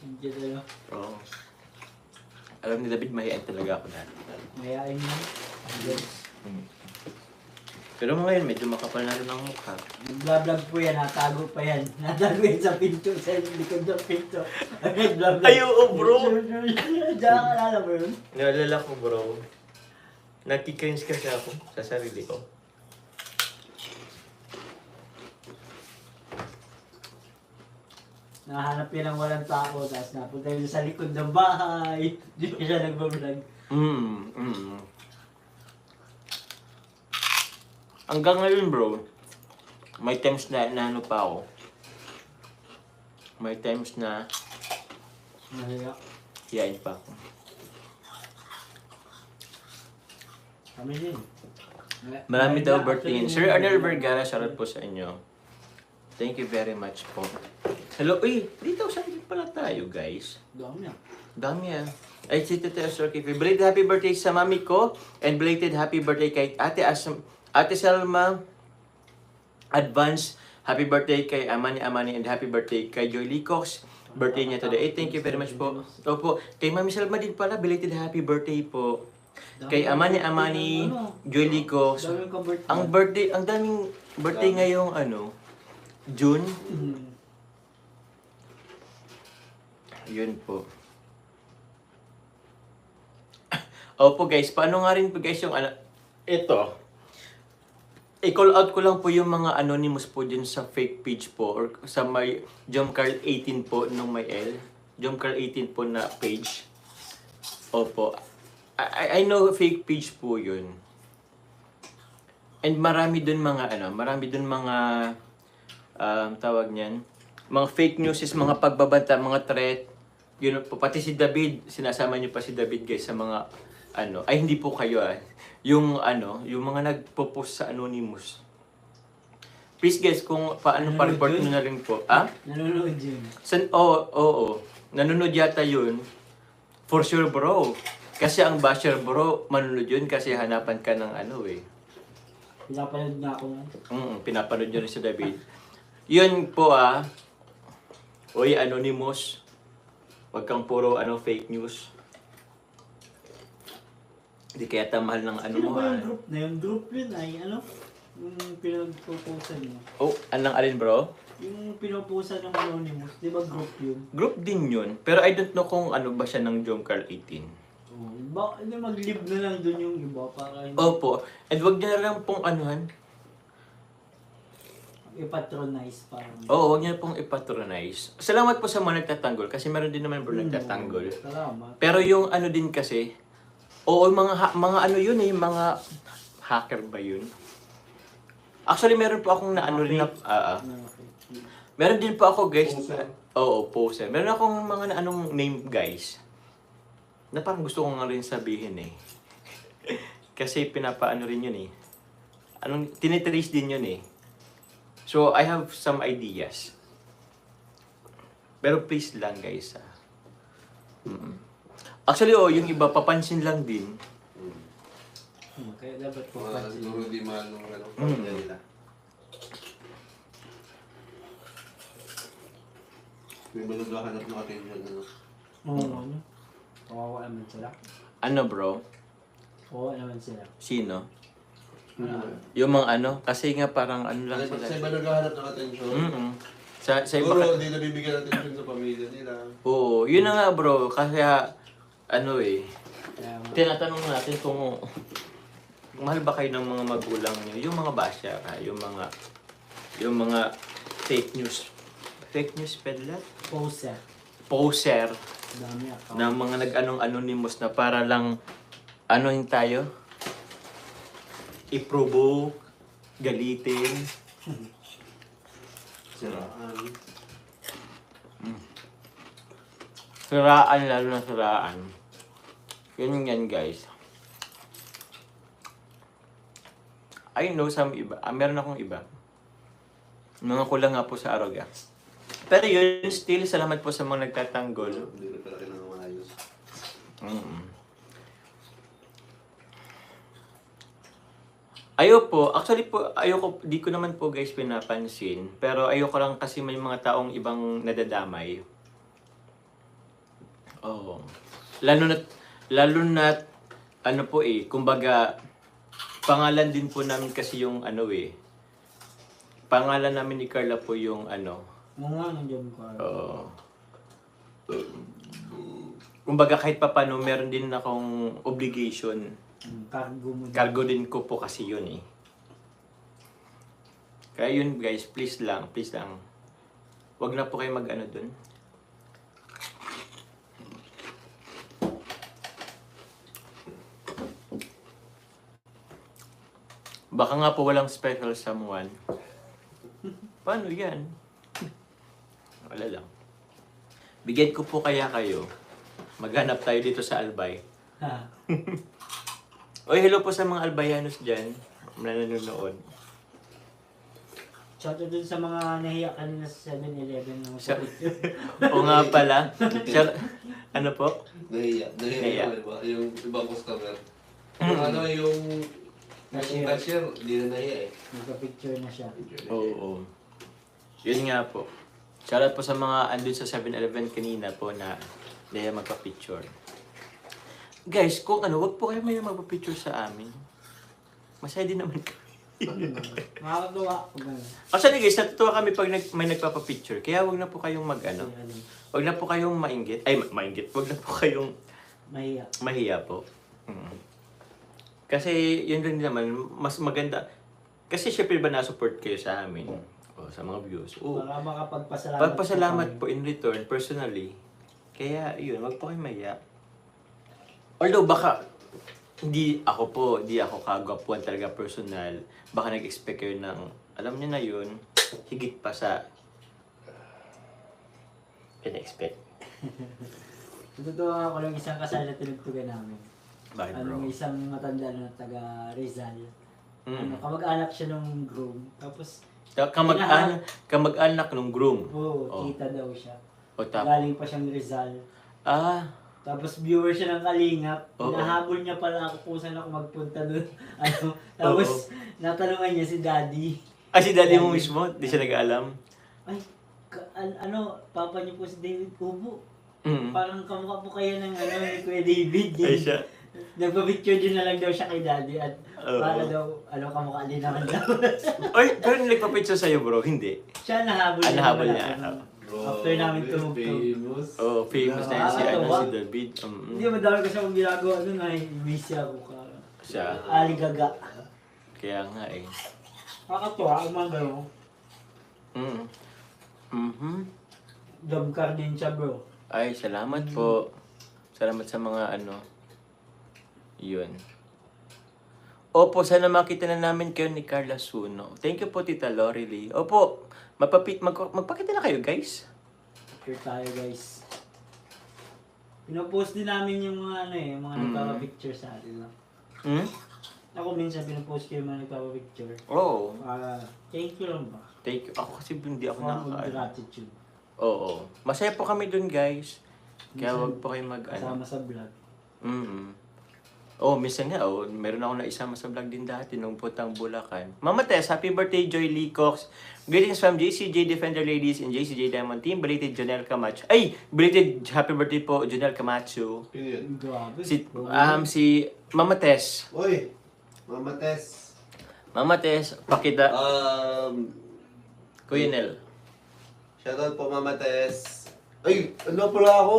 Speaker 3: Hindi tayo.
Speaker 1: Oo. Alam ni David, mahihain talaga ako dati.
Speaker 3: Mayayain mo. Yes.
Speaker 1: Pero ngayon, medyo makapal na rin ang mukha.
Speaker 3: Nag-vlog po yan, natago pa yan. Natago yan sa pinto, sa likod ng pinto. Nag-vlog.
Speaker 1: Ay, oo, bro.
Speaker 3: Diyan ka alala mo yun?
Speaker 1: Naalala ko, bro. Nakikringe kasi ako sa sarili ko.
Speaker 3: Nahanap yan ng walang tao, tapos napunta yun sa likod ng bahay. Hindi siya nag-vlog.
Speaker 1: Hanggang ngayon, bro, may times na ano pa ako. May times na
Speaker 3: Mahiya.
Speaker 1: hiyain pa ako.
Speaker 3: Kami din.
Speaker 1: Marami daw birthday. Sir Arnel Vergara, shoutout po sa inyo. Thank you very much po. Hello, uy, dito sa akin pala tayo, guys.
Speaker 3: Dami ah.
Speaker 1: Dami ah. Ay, si Tete Asorki. Belated happy birthday sa mami ko and belated happy birthday kay Ate Selma. Advance happy birthday kay Amani and happy birthday kay Joy Lee Cox. Birthday niya today. Thank you very much po. Opo, kay Mami Selma din pala, belated happy birthday po. Kay Amani, Joy Lee Cox.
Speaker 3: Dami kang birthday.
Speaker 1: Ang daming birthday ngayong ano, June. Yun po. Opo guys, paano nga rin po guys yung ano, ito. I-call out ko lang po yung mga anonymous po dyan sa fake page po or sa may Jomcarl 18 po nung may L. Jomcarl 18 po na page. Opo. I know fake page po yun. And marami dun mga tawag niyan, mga fake news is mga pagbabanta, mga threat. Yun po, pati si David, sinasama niyo pa si David guys sa mga ano, ay hindi po kayo yung ano, yung mga nagpo-post sa Anonymous. Please guys, kung paano pa-report nyo na rin po.
Speaker 3: Nanonood yun.
Speaker 1: Oo. Nanonood yata yun. For sure bro. Kasi ang basher bro, manunod yun kasi hanapan ka ng ano eh.
Speaker 3: Pinapanood na ako nga.
Speaker 1: Pinapanood nyo rin si David. Yun po Oy, Anonymous. Wag kang puro fake news. Hindi kaya mahal ng ano
Speaker 3: Sino
Speaker 1: mo
Speaker 3: ba yung group na yun? Group yun ay ano? Yung pinag-proposan mo.
Speaker 1: Oh, anong alin bro?
Speaker 3: Yung pinoposan ng Anonymous, di ba group yun?
Speaker 1: Group din yun. Pero I don't know kung ano ba siya ng Jom Carl 18.
Speaker 3: Oh, ba, mag-live na lang dun yung iba para hindi
Speaker 1: Opo. And wag niya na lang pong anuhan.
Speaker 3: i-patronize parang.
Speaker 1: Oo, wag niya pong ipatronize. Salamat po sa mga nagtatanggol kasi meron din naman bro nagtatanggol.
Speaker 3: Salamat.
Speaker 1: Pero yung ano din kasi, oo, mga ano yun mga hacker ba yun? Actually, meron po akong naano rin na, meron din po ako guys.
Speaker 2: Poser.
Speaker 1: Oo, poser. Meron akong mga naanong name guys. Na parang gusto ko nga rin sabihin eh. Kasi pinapaano rin yun eh. Tinitrace din yun eh. So, I have some ideas. Pero please lang guys Actually, yung iba papansin lang din.
Speaker 3: Kaya dapat po
Speaker 2: Mga siguro di mahal nung pamilya nila. May ba naghahanap ng attention
Speaker 3: Oo, ano? Kawawa naman sila.
Speaker 1: Ano bro?
Speaker 3: Kawawa naman sila.
Speaker 1: Sino? Yung mga kasi nga parang ano lang
Speaker 2: Sa
Speaker 1: sila.
Speaker 2: iba naghahanap ng attention.
Speaker 1: Sa iba
Speaker 2: Siguro hindi nabibigyan ng attention sa pamilya nila.
Speaker 1: Oo, yun na nga bro. Kasi
Speaker 3: Kaya
Speaker 1: tinatanong natin kung mahal ba kayo ng mga magulang niyo? Yung mga basya yung mga fake news peddler? Poser
Speaker 3: dami account.
Speaker 1: na mga anonymous na para lang anohin tayo? I-provoke, galitin.
Speaker 2: Siraan.
Speaker 1: Siraan, lalo na siraan. Yun yan guys. I know some iba. Meron akong iba. Mga kulang nga po sa aroga. Pero yun, still, salamat po sa mga nagtatanggol.
Speaker 2: Hindi rin pala kailangan maayos.
Speaker 1: Ayoko, di ko naman po guys pinapansin. Pero ayoko lang kasi may mga taong ibang nadadamay. Oo. Lalo na, kumbaga, pangalan din po namin kasi yung pangalan namin ni Carla po yung
Speaker 3: Oo nga, nandiyan ko.
Speaker 1: kumbaga kahit papano meron din akong obligation.
Speaker 3: Cargo mo.
Speaker 1: Cargo din ko po kasi yun eh. Kaya yun guys, please lang. Wag na po kayo mag dun. Baka nga po walang special someone. Paano yan? Wala lang. Bigyan ko po kaya kayo. Maghanap tayo dito sa Albay.
Speaker 3: Ha.
Speaker 1: Oy, hello po sa mga Albayanos dyan na nanonood.
Speaker 3: Shoutout dun sa mga nahiya kanina sa 7-Eleven ng
Speaker 1: O nga pala. Ano po?
Speaker 2: Nahiya.
Speaker 1: Nahiya.
Speaker 2: Yung ibang customer. Yung cashier, hindi na nahiya eh.
Speaker 3: Nagpa-picture na siya.
Speaker 1: Oo. Yun nga po. Shoutout po sa mga andun sa 7-Eleven kanina po na dahil magpa-picture. Guys, kung wag po kayo may magpa-picture sa amin. Masaya din naman kami.
Speaker 3: Makakagawa ko ba?
Speaker 1: Actually guys, natutuwa kami pag may nagpapa-picture. Kaya wag na po kayong wag na po kayong mainggit. Ay, mainggit. Wag na po kayong mahiya po. Kasi yun rin naman, mas maganda. Kasi syempre ba na-support kayo sa amin? O, sa mga views.
Speaker 3: Para makapagpasalamat.
Speaker 1: Pagpasalamat po in return, personally. Kaya yun, wag po kayong mahiya. Although baka, hindi ako kagwapuan talaga personal. Baka nag-expect kayo ng, alam niyo na yun, higit pa sa pina-expect.
Speaker 3: Totoo ako lang isang kasal na tinugtugan namin.
Speaker 1: Bakit bro?
Speaker 3: May isang matanda na taga Rizal.
Speaker 1: Mm.
Speaker 3: Kamag-anak siya ng groom. Tapos,
Speaker 1: Kamag-anak nung groom. Oh.
Speaker 3: tita daw siya.
Speaker 1: O tap.
Speaker 3: Galing pa siyang Rizal.
Speaker 1: Ah,
Speaker 3: Tapos viewer siya ng Kalingap.
Speaker 1: Oo.
Speaker 3: Hinahabol niya pala ako kung saan ako magpunta doon. Tapos, natanungan niya si Daddy.
Speaker 1: si daddy mo mismo, di siya nag-alam.
Speaker 3: Ay, papa niyo po si David Kubo.
Speaker 1: Mm.
Speaker 3: Parang kamukha po kayo ng ni Kuya David.
Speaker 1: Ay siya.
Speaker 3: Nagpa-picture din na lang daw siya kay Daddy at
Speaker 1: Oo.
Speaker 3: para daw, kamukha din naman daw.
Speaker 1: Oy, pero nagpa-picture sa'yo bro, hindi.
Speaker 3: Siya nahabol
Speaker 1: Nahabol
Speaker 3: naman
Speaker 1: niya.
Speaker 3: ako. After namin tumugtog.
Speaker 2: Famous.
Speaker 1: Oh, famous na yun si, si David.
Speaker 3: Hindi, madami kasi akong ginagawa doon ay busy ako ka.
Speaker 1: Siya.
Speaker 3: Aligaga.
Speaker 1: Kaya nga eh.
Speaker 3: Kakatuwa, ang mga gano'n.
Speaker 1: Mm. Mhm.
Speaker 3: Job card din siya bro.
Speaker 1: Ay, salamat po. Salamat sa mga ano. Yun. Opo, sana makita na namin kayo ni Carla Suno. Thank you po, Tita Lorely. Opo, magpakita na kayo, guys.
Speaker 3: Here tayo guys. Pinopost din namin yung mga mga nagpapapicture sa atin. No?
Speaker 1: Hmm?
Speaker 3: Ako minsan pinopost ko yung mga nagpapapicture.
Speaker 1: Oo.
Speaker 3: Thank you lang ba?
Speaker 1: Thank you. Ako kasi hindi ako
Speaker 3: Form of
Speaker 1: nakaka...
Speaker 3: gratitude.
Speaker 1: Oo. Masaya po kami dun, guys. Kaya wag po kayo mag...
Speaker 3: Kasama sa vlog.
Speaker 1: Oh, minsan nga, meron ako na isama sa vlog din dati nung putang Bulacan. Mama Tess, happy birthday, Joy Lee Cox. Greetings from JCJ Defender Ladies and JCJ Diamond Team. Belated Jonel Camacho. Ay! Belated happy birthday po, Jonel Camacho.
Speaker 2: Yun yun.
Speaker 3: Grabe.
Speaker 1: Si Mama Tess.
Speaker 2: Uy, Mama Tess.
Speaker 1: Mama Tess, pakita. Kuya Nel.
Speaker 2: Shoutout po Mama Tess. Ay, ano pala ako?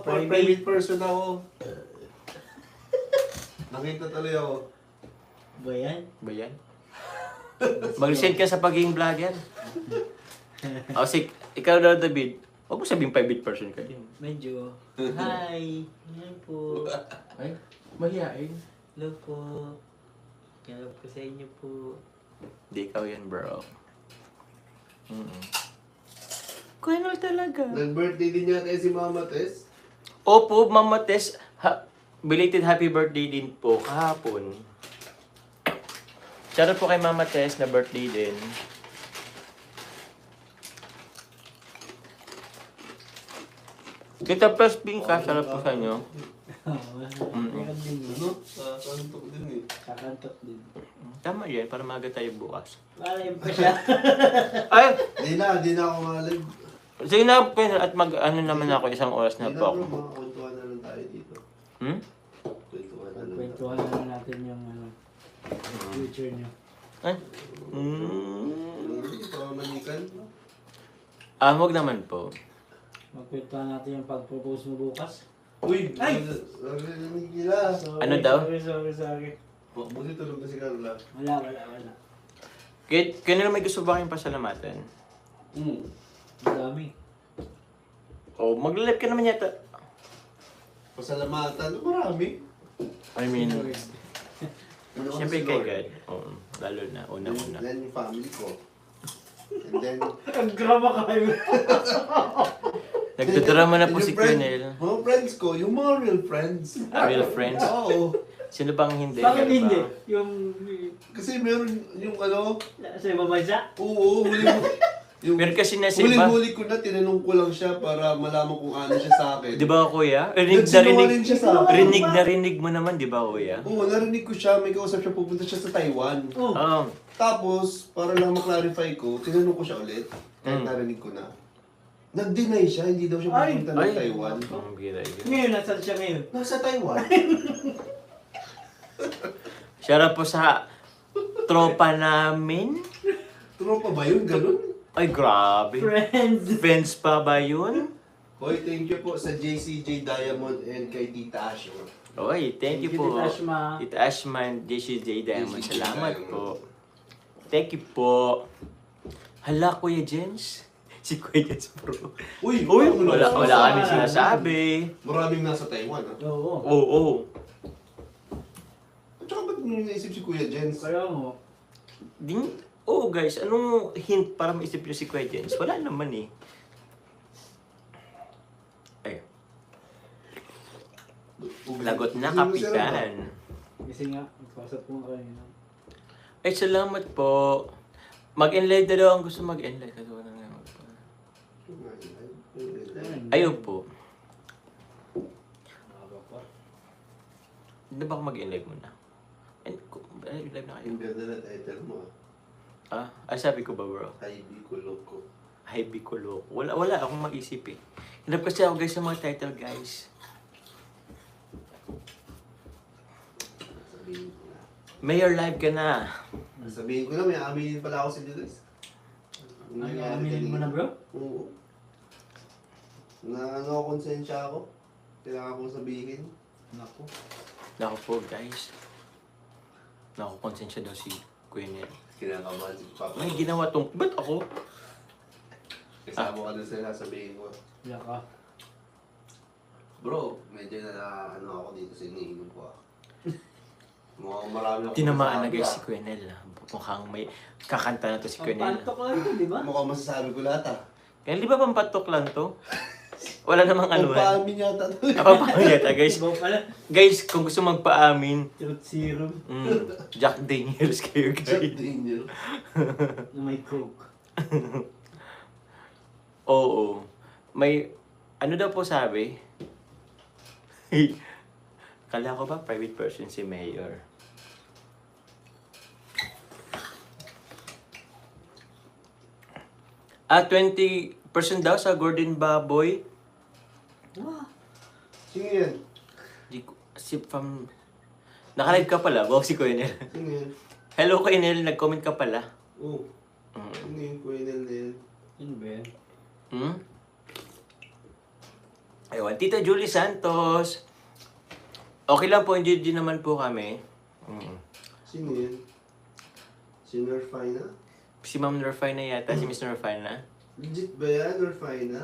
Speaker 2: Private person ako. Nakita tuloy ako.
Speaker 3: Ba yan?
Speaker 1: Ba yan? Mag-send ka sa pagiging vlogger. Ikaw daw, David. Huwag mo sabihin private person ka din.
Speaker 3: Medyo. Hi! Yan po.
Speaker 1: Ay, mahihain.
Speaker 3: Hello po. Hello po sa inyo po.
Speaker 1: Di ikaw yan, bro. Kuya Nel talaga.
Speaker 2: Nag-birthday din yata si Mama Tess.
Speaker 1: Opo, Mama Tess. Belated happy birthday din po kahapon. Shoutout po kay Mama Tess na birthday din. Tita Plus Pinka, shoutout po sa inyo.
Speaker 3: Meron din yun.
Speaker 2: Ano? Kakantok din eh.
Speaker 3: Kakantok din.
Speaker 1: Tama yan, para maaga tayo bukas.
Speaker 3: Malalim pa siya.
Speaker 1: Ay!
Speaker 2: Di na ako malag.
Speaker 1: Sige na, at mag-ano naman ako, isang oras na
Speaker 2: Di
Speaker 1: po
Speaker 2: na
Speaker 1: ako.
Speaker 2: bro, makakwentuhan na lang tayo dito.
Speaker 1: Hmm?
Speaker 2: Kwentuhan na lang.
Speaker 3: Kwentuhan na lang natin yung future niyo.
Speaker 1: Ay?
Speaker 2: Pamanikan.
Speaker 1: Huwag naman po.
Speaker 3: Magkwentuhan natin yung pag-propose mo bukas.
Speaker 2: Uy!
Speaker 3: Ay!
Speaker 2: Narinig nila.
Speaker 1: Ano daw?
Speaker 3: Sorry.
Speaker 2: Buti tulog na si Carla.
Speaker 3: Wala.
Speaker 1: Kaya nila may gusto ba kayong pasalamatan?
Speaker 3: Ang dami.
Speaker 1: Mag-live ka naman yata.
Speaker 2: Pasalamatan. Marami.
Speaker 1: I mean,
Speaker 2: Ano ako
Speaker 1: siyempre
Speaker 2: si
Speaker 1: kay
Speaker 2: Lord?
Speaker 1: God. Oo, lalo na, una-una.
Speaker 2: Then yung family ko. And then...
Speaker 3: Ang graba kayo.
Speaker 1: Nagdadrama na po
Speaker 2: and
Speaker 1: si
Speaker 2: yung friend-
Speaker 1: Colonel.
Speaker 2: Mga friends ko, yung mga real friends.
Speaker 1: Real friends?
Speaker 2: Oo.
Speaker 1: Sino bang hindi?
Speaker 3: Bakit
Speaker 1: Meron ba?
Speaker 3: hindi? Yung
Speaker 2: Kasi meron yung ano...
Speaker 3: sa ibang bansa?
Speaker 2: Oo, yung
Speaker 1: Meron kasi na sa iba.
Speaker 2: huli ko na, tinanong ko lang siya para malaman kung ano siya sa akin.
Speaker 1: Di ba kuya?
Speaker 2: Nagsinungaling siya sa akin.
Speaker 1: Rinig mo naman, di ba kuya?
Speaker 2: Oo, narinig ko siya, may kausap siya, pupunta siya sa Taiwan.
Speaker 1: Oo.
Speaker 2: Tapos, para lang maklarify ko, tinanong ko siya ulit, kahit narinig ko na. Nag-deny siya, hindi daw siya pupunta ng Taiwan.
Speaker 1: Ang bira yun.
Speaker 3: Ngayon, nasaan siya ngayon?
Speaker 2: Nasa Taiwan?
Speaker 1: Shoutout po sa tropa namin.
Speaker 2: Tropa ba yun? Ganun?
Speaker 1: Ay, grabe.
Speaker 3: Friends.
Speaker 1: Friends pa ba yun?
Speaker 2: Hoy, thank you po sa JCJ Diamond and kay Tita Asho.
Speaker 1: Oy, thank you po.
Speaker 3: Tita Ashma.
Speaker 1: Tita Ashma and JCJ Diamond.
Speaker 2: JCJ
Speaker 1: Salamat
Speaker 2: Diamond.
Speaker 1: po. Thank you po. Hala, Kuya Jens. Si Kuya Jens, bro.
Speaker 2: Uy,
Speaker 1: Wala kami sinasabi.
Speaker 2: Maraming nasa Taiwan, ha?
Speaker 3: Oo.
Speaker 1: Oo.
Speaker 2: At saka ba't nung naisip si Kuya Jens?
Speaker 3: Kaya mo.
Speaker 1: Oo guys, anong hint para maisip nyo si Kuya Jens? Wala naman eh. Ay. Lagot na,
Speaker 2: Hindi mo sila ba?
Speaker 1: kapitan.
Speaker 3: Kasi nga, nagpasok ko nga kanina.
Speaker 1: Ay, salamat po. Mag-enlive na daw ang gusto mag-enlive. Kasi wala nga Ayaw po.
Speaker 3: Nakaka pa.
Speaker 1: Hindi ba ako mag-enlive muna? Live na kayo.
Speaker 2: Yung ganda na title mo ah.
Speaker 1: Sabi ko ba bro?
Speaker 2: Heidi Coloco.
Speaker 1: Hi, Bicoloko. Wala akong mag-isip eh. Hinap kasi ako guys sa mga title guys.
Speaker 2: Sabihin ko na.
Speaker 1: Mayor live ka na.
Speaker 2: Sabihin ko na, may aminin pala ako sa inyo guys.
Speaker 3: Ay, aminin mo na bro?
Speaker 2: Oo. Na konsensya ako. Kailangan kong sabihin.
Speaker 3: Naku.
Speaker 1: Naku po guys. Naku, konsensya daw si Kuya Nel.
Speaker 2: Kinakabahan si Papa.
Speaker 1: May ginawa tong... Ba't ako?
Speaker 2: Kasama ka dun sa sasabihin ko.
Speaker 3: Iyak ka.
Speaker 2: Bro, medyo ako dito sa iniinom ko ah. Mukhang marami ako
Speaker 1: Tinamaan na
Speaker 2: masasabi,
Speaker 1: guys
Speaker 2: ah.
Speaker 1: si Kuya Nel. Mukhang may kakanta na to si Kuya Nel.
Speaker 3: Pantok lang ito, di ba?
Speaker 2: Mukhang masasabi ko lahat ah.
Speaker 1: Kaya di ba pampatok lang to? Wala namang
Speaker 2: Ang
Speaker 1: anuhan.
Speaker 2: paamin yata to.
Speaker 1: Papamin yata guys.
Speaker 3: Iba pala.
Speaker 1: Guys, kung gusto magpaamin,
Speaker 3: Truth serum
Speaker 1: Jack Daniels kayo
Speaker 2: Jack
Speaker 1: guys.
Speaker 2: Daniel.
Speaker 3: na may coke.
Speaker 1: Oo. May, ano daw po sabi? Kala ko ba private person si Mayor? Ah, 20% daw sa Gordon Baboy.
Speaker 3: Wow.
Speaker 2: Sino yan?
Speaker 1: Di ko, si from... Nakalive ka pala, wow si Kuya Nel.
Speaker 2: Sino yan?
Speaker 1: Hello Kuya Nel, nag-comment ka pala.
Speaker 2: Oo. Sino yung Kuya na yan?
Speaker 3: Ano ba yan?
Speaker 1: Hmm? Ayun, Tita Julie Santos. Okay lang po, hindi naman po kami.
Speaker 2: Sino yan? Si Nerfina?
Speaker 1: Si Ma'am Nerfina yata, si Miss Nerfina.
Speaker 2: Legit ba yan, Nerfina?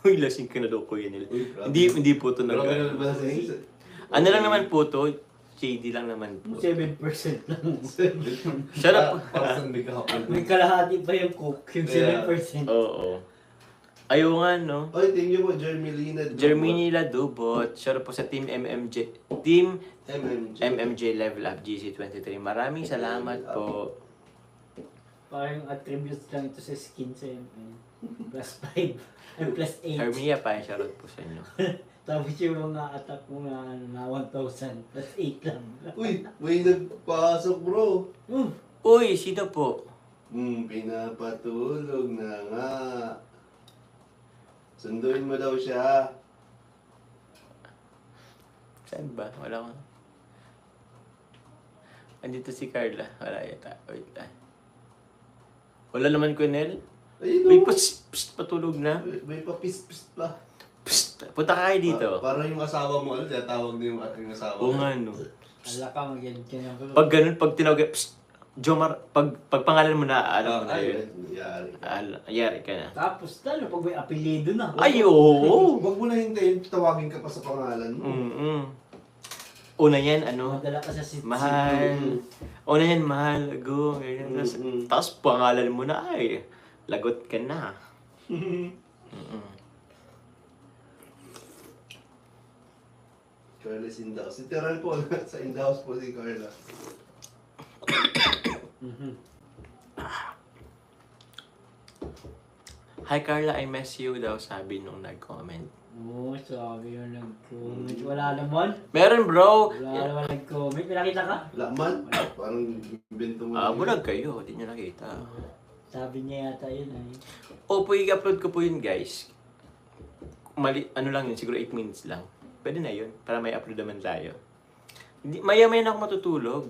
Speaker 1: Uy, lasing ka na daw, Kuya Nel.
Speaker 2: Uy, grabe.
Speaker 1: Hindi po ito
Speaker 2: Grabe na ba sa
Speaker 1: Ano lang naman po to, shady lang naman po.
Speaker 3: 7% lang.
Speaker 1: Shut up.
Speaker 2: Para saan may kahapon?
Speaker 3: May kalahati pa yung coke, yung
Speaker 2: Yeah.
Speaker 3: 7%.
Speaker 1: Oo. Ayaw nga, no?
Speaker 2: Oy, thank you po, Jermelina.
Speaker 1: Germinila Dubot. Shout out po sa Team MMJ. Team
Speaker 2: MMJ.
Speaker 1: MMJ Level Up GC23. Maraming salamat po.
Speaker 3: Parang attributes lang ito sa skin sa MN. Plus 5. Ay, plus 8.
Speaker 1: Hermia pa, shout out po sa inyo.
Speaker 3: Tapos yung mga attack mo na 1,000. Plus 8 lang.
Speaker 2: Uy, may nagpasok bro.
Speaker 1: Uy, sino po?
Speaker 2: Pinapatulog na nga. Sunduin mo daw siya.
Speaker 1: Saan ba? Wala ko. Andito si Carla. Wala yata. Wait lang. Wala naman, Kunel.
Speaker 2: Ayun
Speaker 1: May
Speaker 2: o.
Speaker 1: patulog na.
Speaker 2: May papis-pis pa.
Speaker 1: Psst, punta ka kayo dito.
Speaker 2: Parang yung asawa mo, ano, tawag na yung ating asawa.
Speaker 1: Oo nga, no.
Speaker 3: Ala ka, mag-edit ka na.
Speaker 1: Pag ganun, pag tinawag, psst, Jomar, pag pangalan mo na, alam mo na
Speaker 2: Ay,
Speaker 1: yun.
Speaker 2: yari.
Speaker 1: Yari ka na.
Speaker 3: Tapos lalo pag may apelido na.
Speaker 1: Ay, oo.
Speaker 2: Huwag mo na hintayin, tawagin ka pa sa pangalan mo.
Speaker 1: Una yan, ano?
Speaker 3: Madala ka sa sit.
Speaker 1: Mahal. Una yan, mahal. Go. Ganyan. Tapos pangalan mo na, ay, lagot ka na.
Speaker 2: Carla's in the house. Si Teral po, sa in the house po si Carla.
Speaker 1: Hi Carla, I miss you daw, sabi nung nag-comment.
Speaker 3: Oo, sabi yun nag-comment. Wala naman.
Speaker 1: Meron bro!
Speaker 3: Wala naman nag-comment. May nakita ka?
Speaker 2: Laman? Parang invento mo.
Speaker 1: Bulag kayo, di nyo nakita.
Speaker 3: Sabi niya yata yun ay.
Speaker 1: Opo, i-upload ko po yun guys. Ano lang yun, siguro 8 minutes lang. Pwede na yun, para may upload naman tayo. Maya-maya na ako matutulog.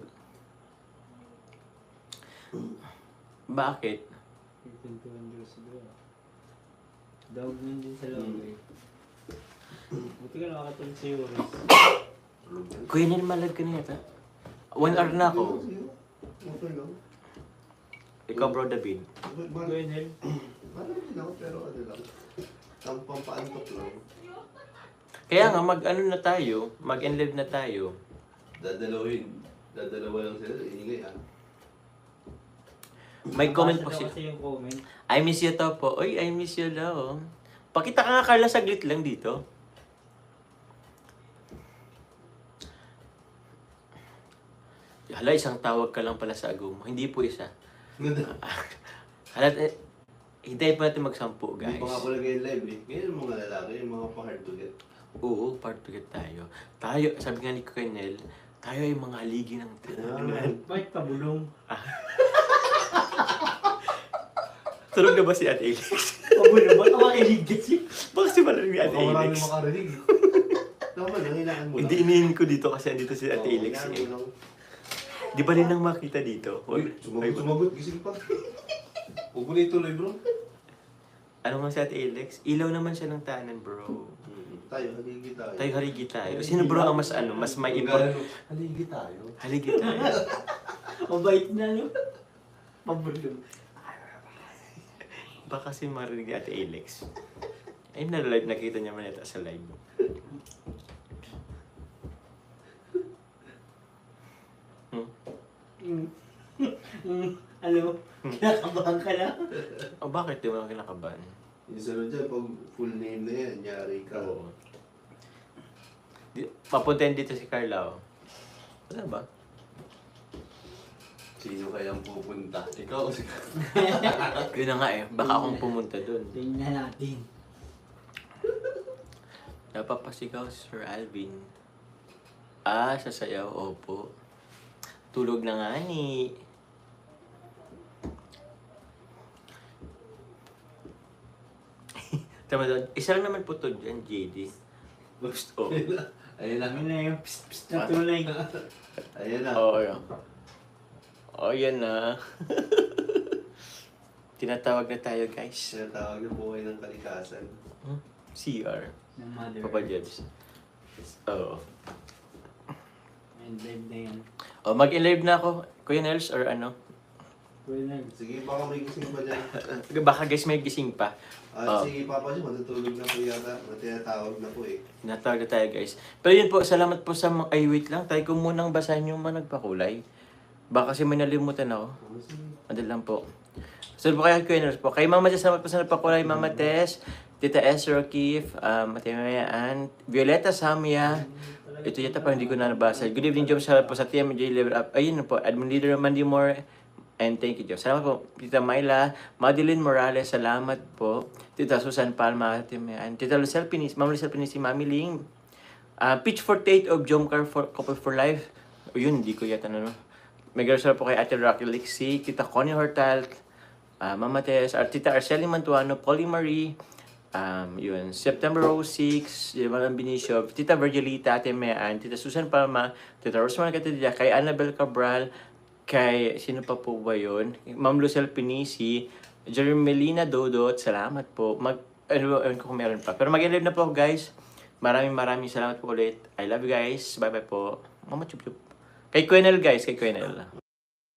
Speaker 1: Bakit?
Speaker 3: Pintuan Diyos doon. Dog nun din sa loob eh. Buti ka nakakatulog sa Euros.
Speaker 1: Kuya Nel, malag ka na yata. 1 hour na ako.
Speaker 2: Okay lang.
Speaker 1: Ikaw bro David.
Speaker 3: Gwenel.
Speaker 2: Parang din ako, pero ano lang. Ang pampaantok lang.
Speaker 1: Kaya nga, mag-ano na tayo, mag-enlive na tayo.
Speaker 2: Dadalawa lang sila, ingay ah.
Speaker 1: May comment po
Speaker 3: Nabasa daw
Speaker 1: siya.
Speaker 3: kasi yung comment.
Speaker 1: I miss you to po. Uy, I miss you daw. Pakita ka nga Carla saglit lang dito. Hala, isang tawag ka lang pala sa agum. Hindi po isa. Hala, hintayin pa natin magsampu, guys.
Speaker 2: Hindi pa nga pala kayo live eh. Ngayon yung mga lalaki, yung mga pa-hard to get.
Speaker 1: Oo, part to get tayo. Tayo, sabi nga ni Colonel, tayo ay mga haligi ng tanan.
Speaker 3: Bakit pabulong?
Speaker 1: Tulog na ba si Ate Alex?
Speaker 3: Pabulong? Ba't makilig kasi?
Speaker 1: Bakit si Malang ni Ate
Speaker 2: Baka
Speaker 1: Alex?
Speaker 2: maraming makarinig eh. Tama lang, hinaan mo lang.
Speaker 1: Hindi inihin ko dito kasi andito si Ate
Speaker 2: Oo,
Speaker 1: Alex.
Speaker 2: hinaan
Speaker 1: Eh.
Speaker 2: mo lang.
Speaker 1: Di ba rin nang makita dito?
Speaker 2: Uy, sumagot, gising pa. Huwag mo na ituloy bro.
Speaker 1: Ano nga si Ate Alex? Ilaw naman siya ng tanan, bro.
Speaker 2: Tayo, haligi tayo.
Speaker 1: Tayo haligi tayo. Sino bro ang mas mas may ipon?
Speaker 2: Haligi tayo.
Speaker 1: Haligi tayo.
Speaker 3: Mabait na, no? Pabulong.
Speaker 1: Baka kasi marinig ni Ate Alex. Ay, na-live. Nakita niya man yata sa live.
Speaker 3: Ano? Kinakabahan ka na?
Speaker 1: O bakit di mo lang kinakabahan?
Speaker 2: Yung sunod dyan, pag full name na yan, yari ka.
Speaker 1: Oo. Papuntahin dito si Carla. Oh. Wala ba?
Speaker 2: Sino kayang pupunta? Ikaw.
Speaker 1: Yun na nga eh. Baka akong pumunta dun.
Speaker 3: Tingnan natin.
Speaker 1: Napapasigaw si Sir Alvin. Ah, sasayaw. Opo. Tulog na nga ni. Tama doon. Isa lang naman po to dyan, JD. Gusto.
Speaker 2: Ayun na.
Speaker 3: Ano na yung pis-pis na tunay.
Speaker 2: Ayun na.
Speaker 1: Oo, yun. Oh, yan na. Tinatawag na tayo, guys.
Speaker 2: Sinatawag ng buhay ng kalikasan.
Speaker 1: CR.
Speaker 3: Ng mother.
Speaker 1: Papa Jebs. Oo.
Speaker 3: And live na yan.
Speaker 1: Oh, mag-in-live na ako. Kuya Nels, or ano?
Speaker 3: Well, na.
Speaker 2: Sige, baka may gising pa dyan.
Speaker 1: Baka guys may gising pa.
Speaker 2: At si Papa siya, matutulog na po yata. Matinatawag na po eh.
Speaker 1: Tinatawag na tayo, guys. Pero yun po, salamat po sa mga... Ay, wait lang. Tayo ko munang basahin yung mga nagpakulay. Baka kasi may nalimutan ako. Andun lang po. So po kaya Kuya Nels po. Kay Mama Tess, salamat po sa nagpakulay. Mama Tess, Tita Esther O'Keefe, Ate Mayaan, Violeta Samia. Ito yata pa hindi ko na nabasa. Good evening, Job. Salamat po sa TMJ Level Up. Ayun na po, Admin Leader Mandy Moore. And thank you, Job. Salamat po, Tita Myla, Madeline Morales. Salamat po. Tita Susan Palma, Ate Mayaan. Tita Lucel Pinis, Ma'am Lucel Pinis, si Mami Ling. Pitch 48 of Jomcar for Couple for Life. O yun, hindi ko yata ano. May garasal po kay Ate Rocky Lixie, Tita Connie Hortal, Mama Tess, Tita Arceli Mantuano, Polly Marie, yun, September 06, Malang Benicio, Tita Virgilita, Ate Mean, Tita Susan Palma, Tita Rosman Catedilla, kay Annabel Cabral, kay, sino pa po ba yun? Ma'am Lucel Pinisi, Jermelina Dodot, salamat po. Ano ko kung meron pa. Pero mag-live na po guys. Maraming salamat po ulit. I love you guys. Bye-bye po. Mama chup chup. Kay Quenel guys, kay Quenel.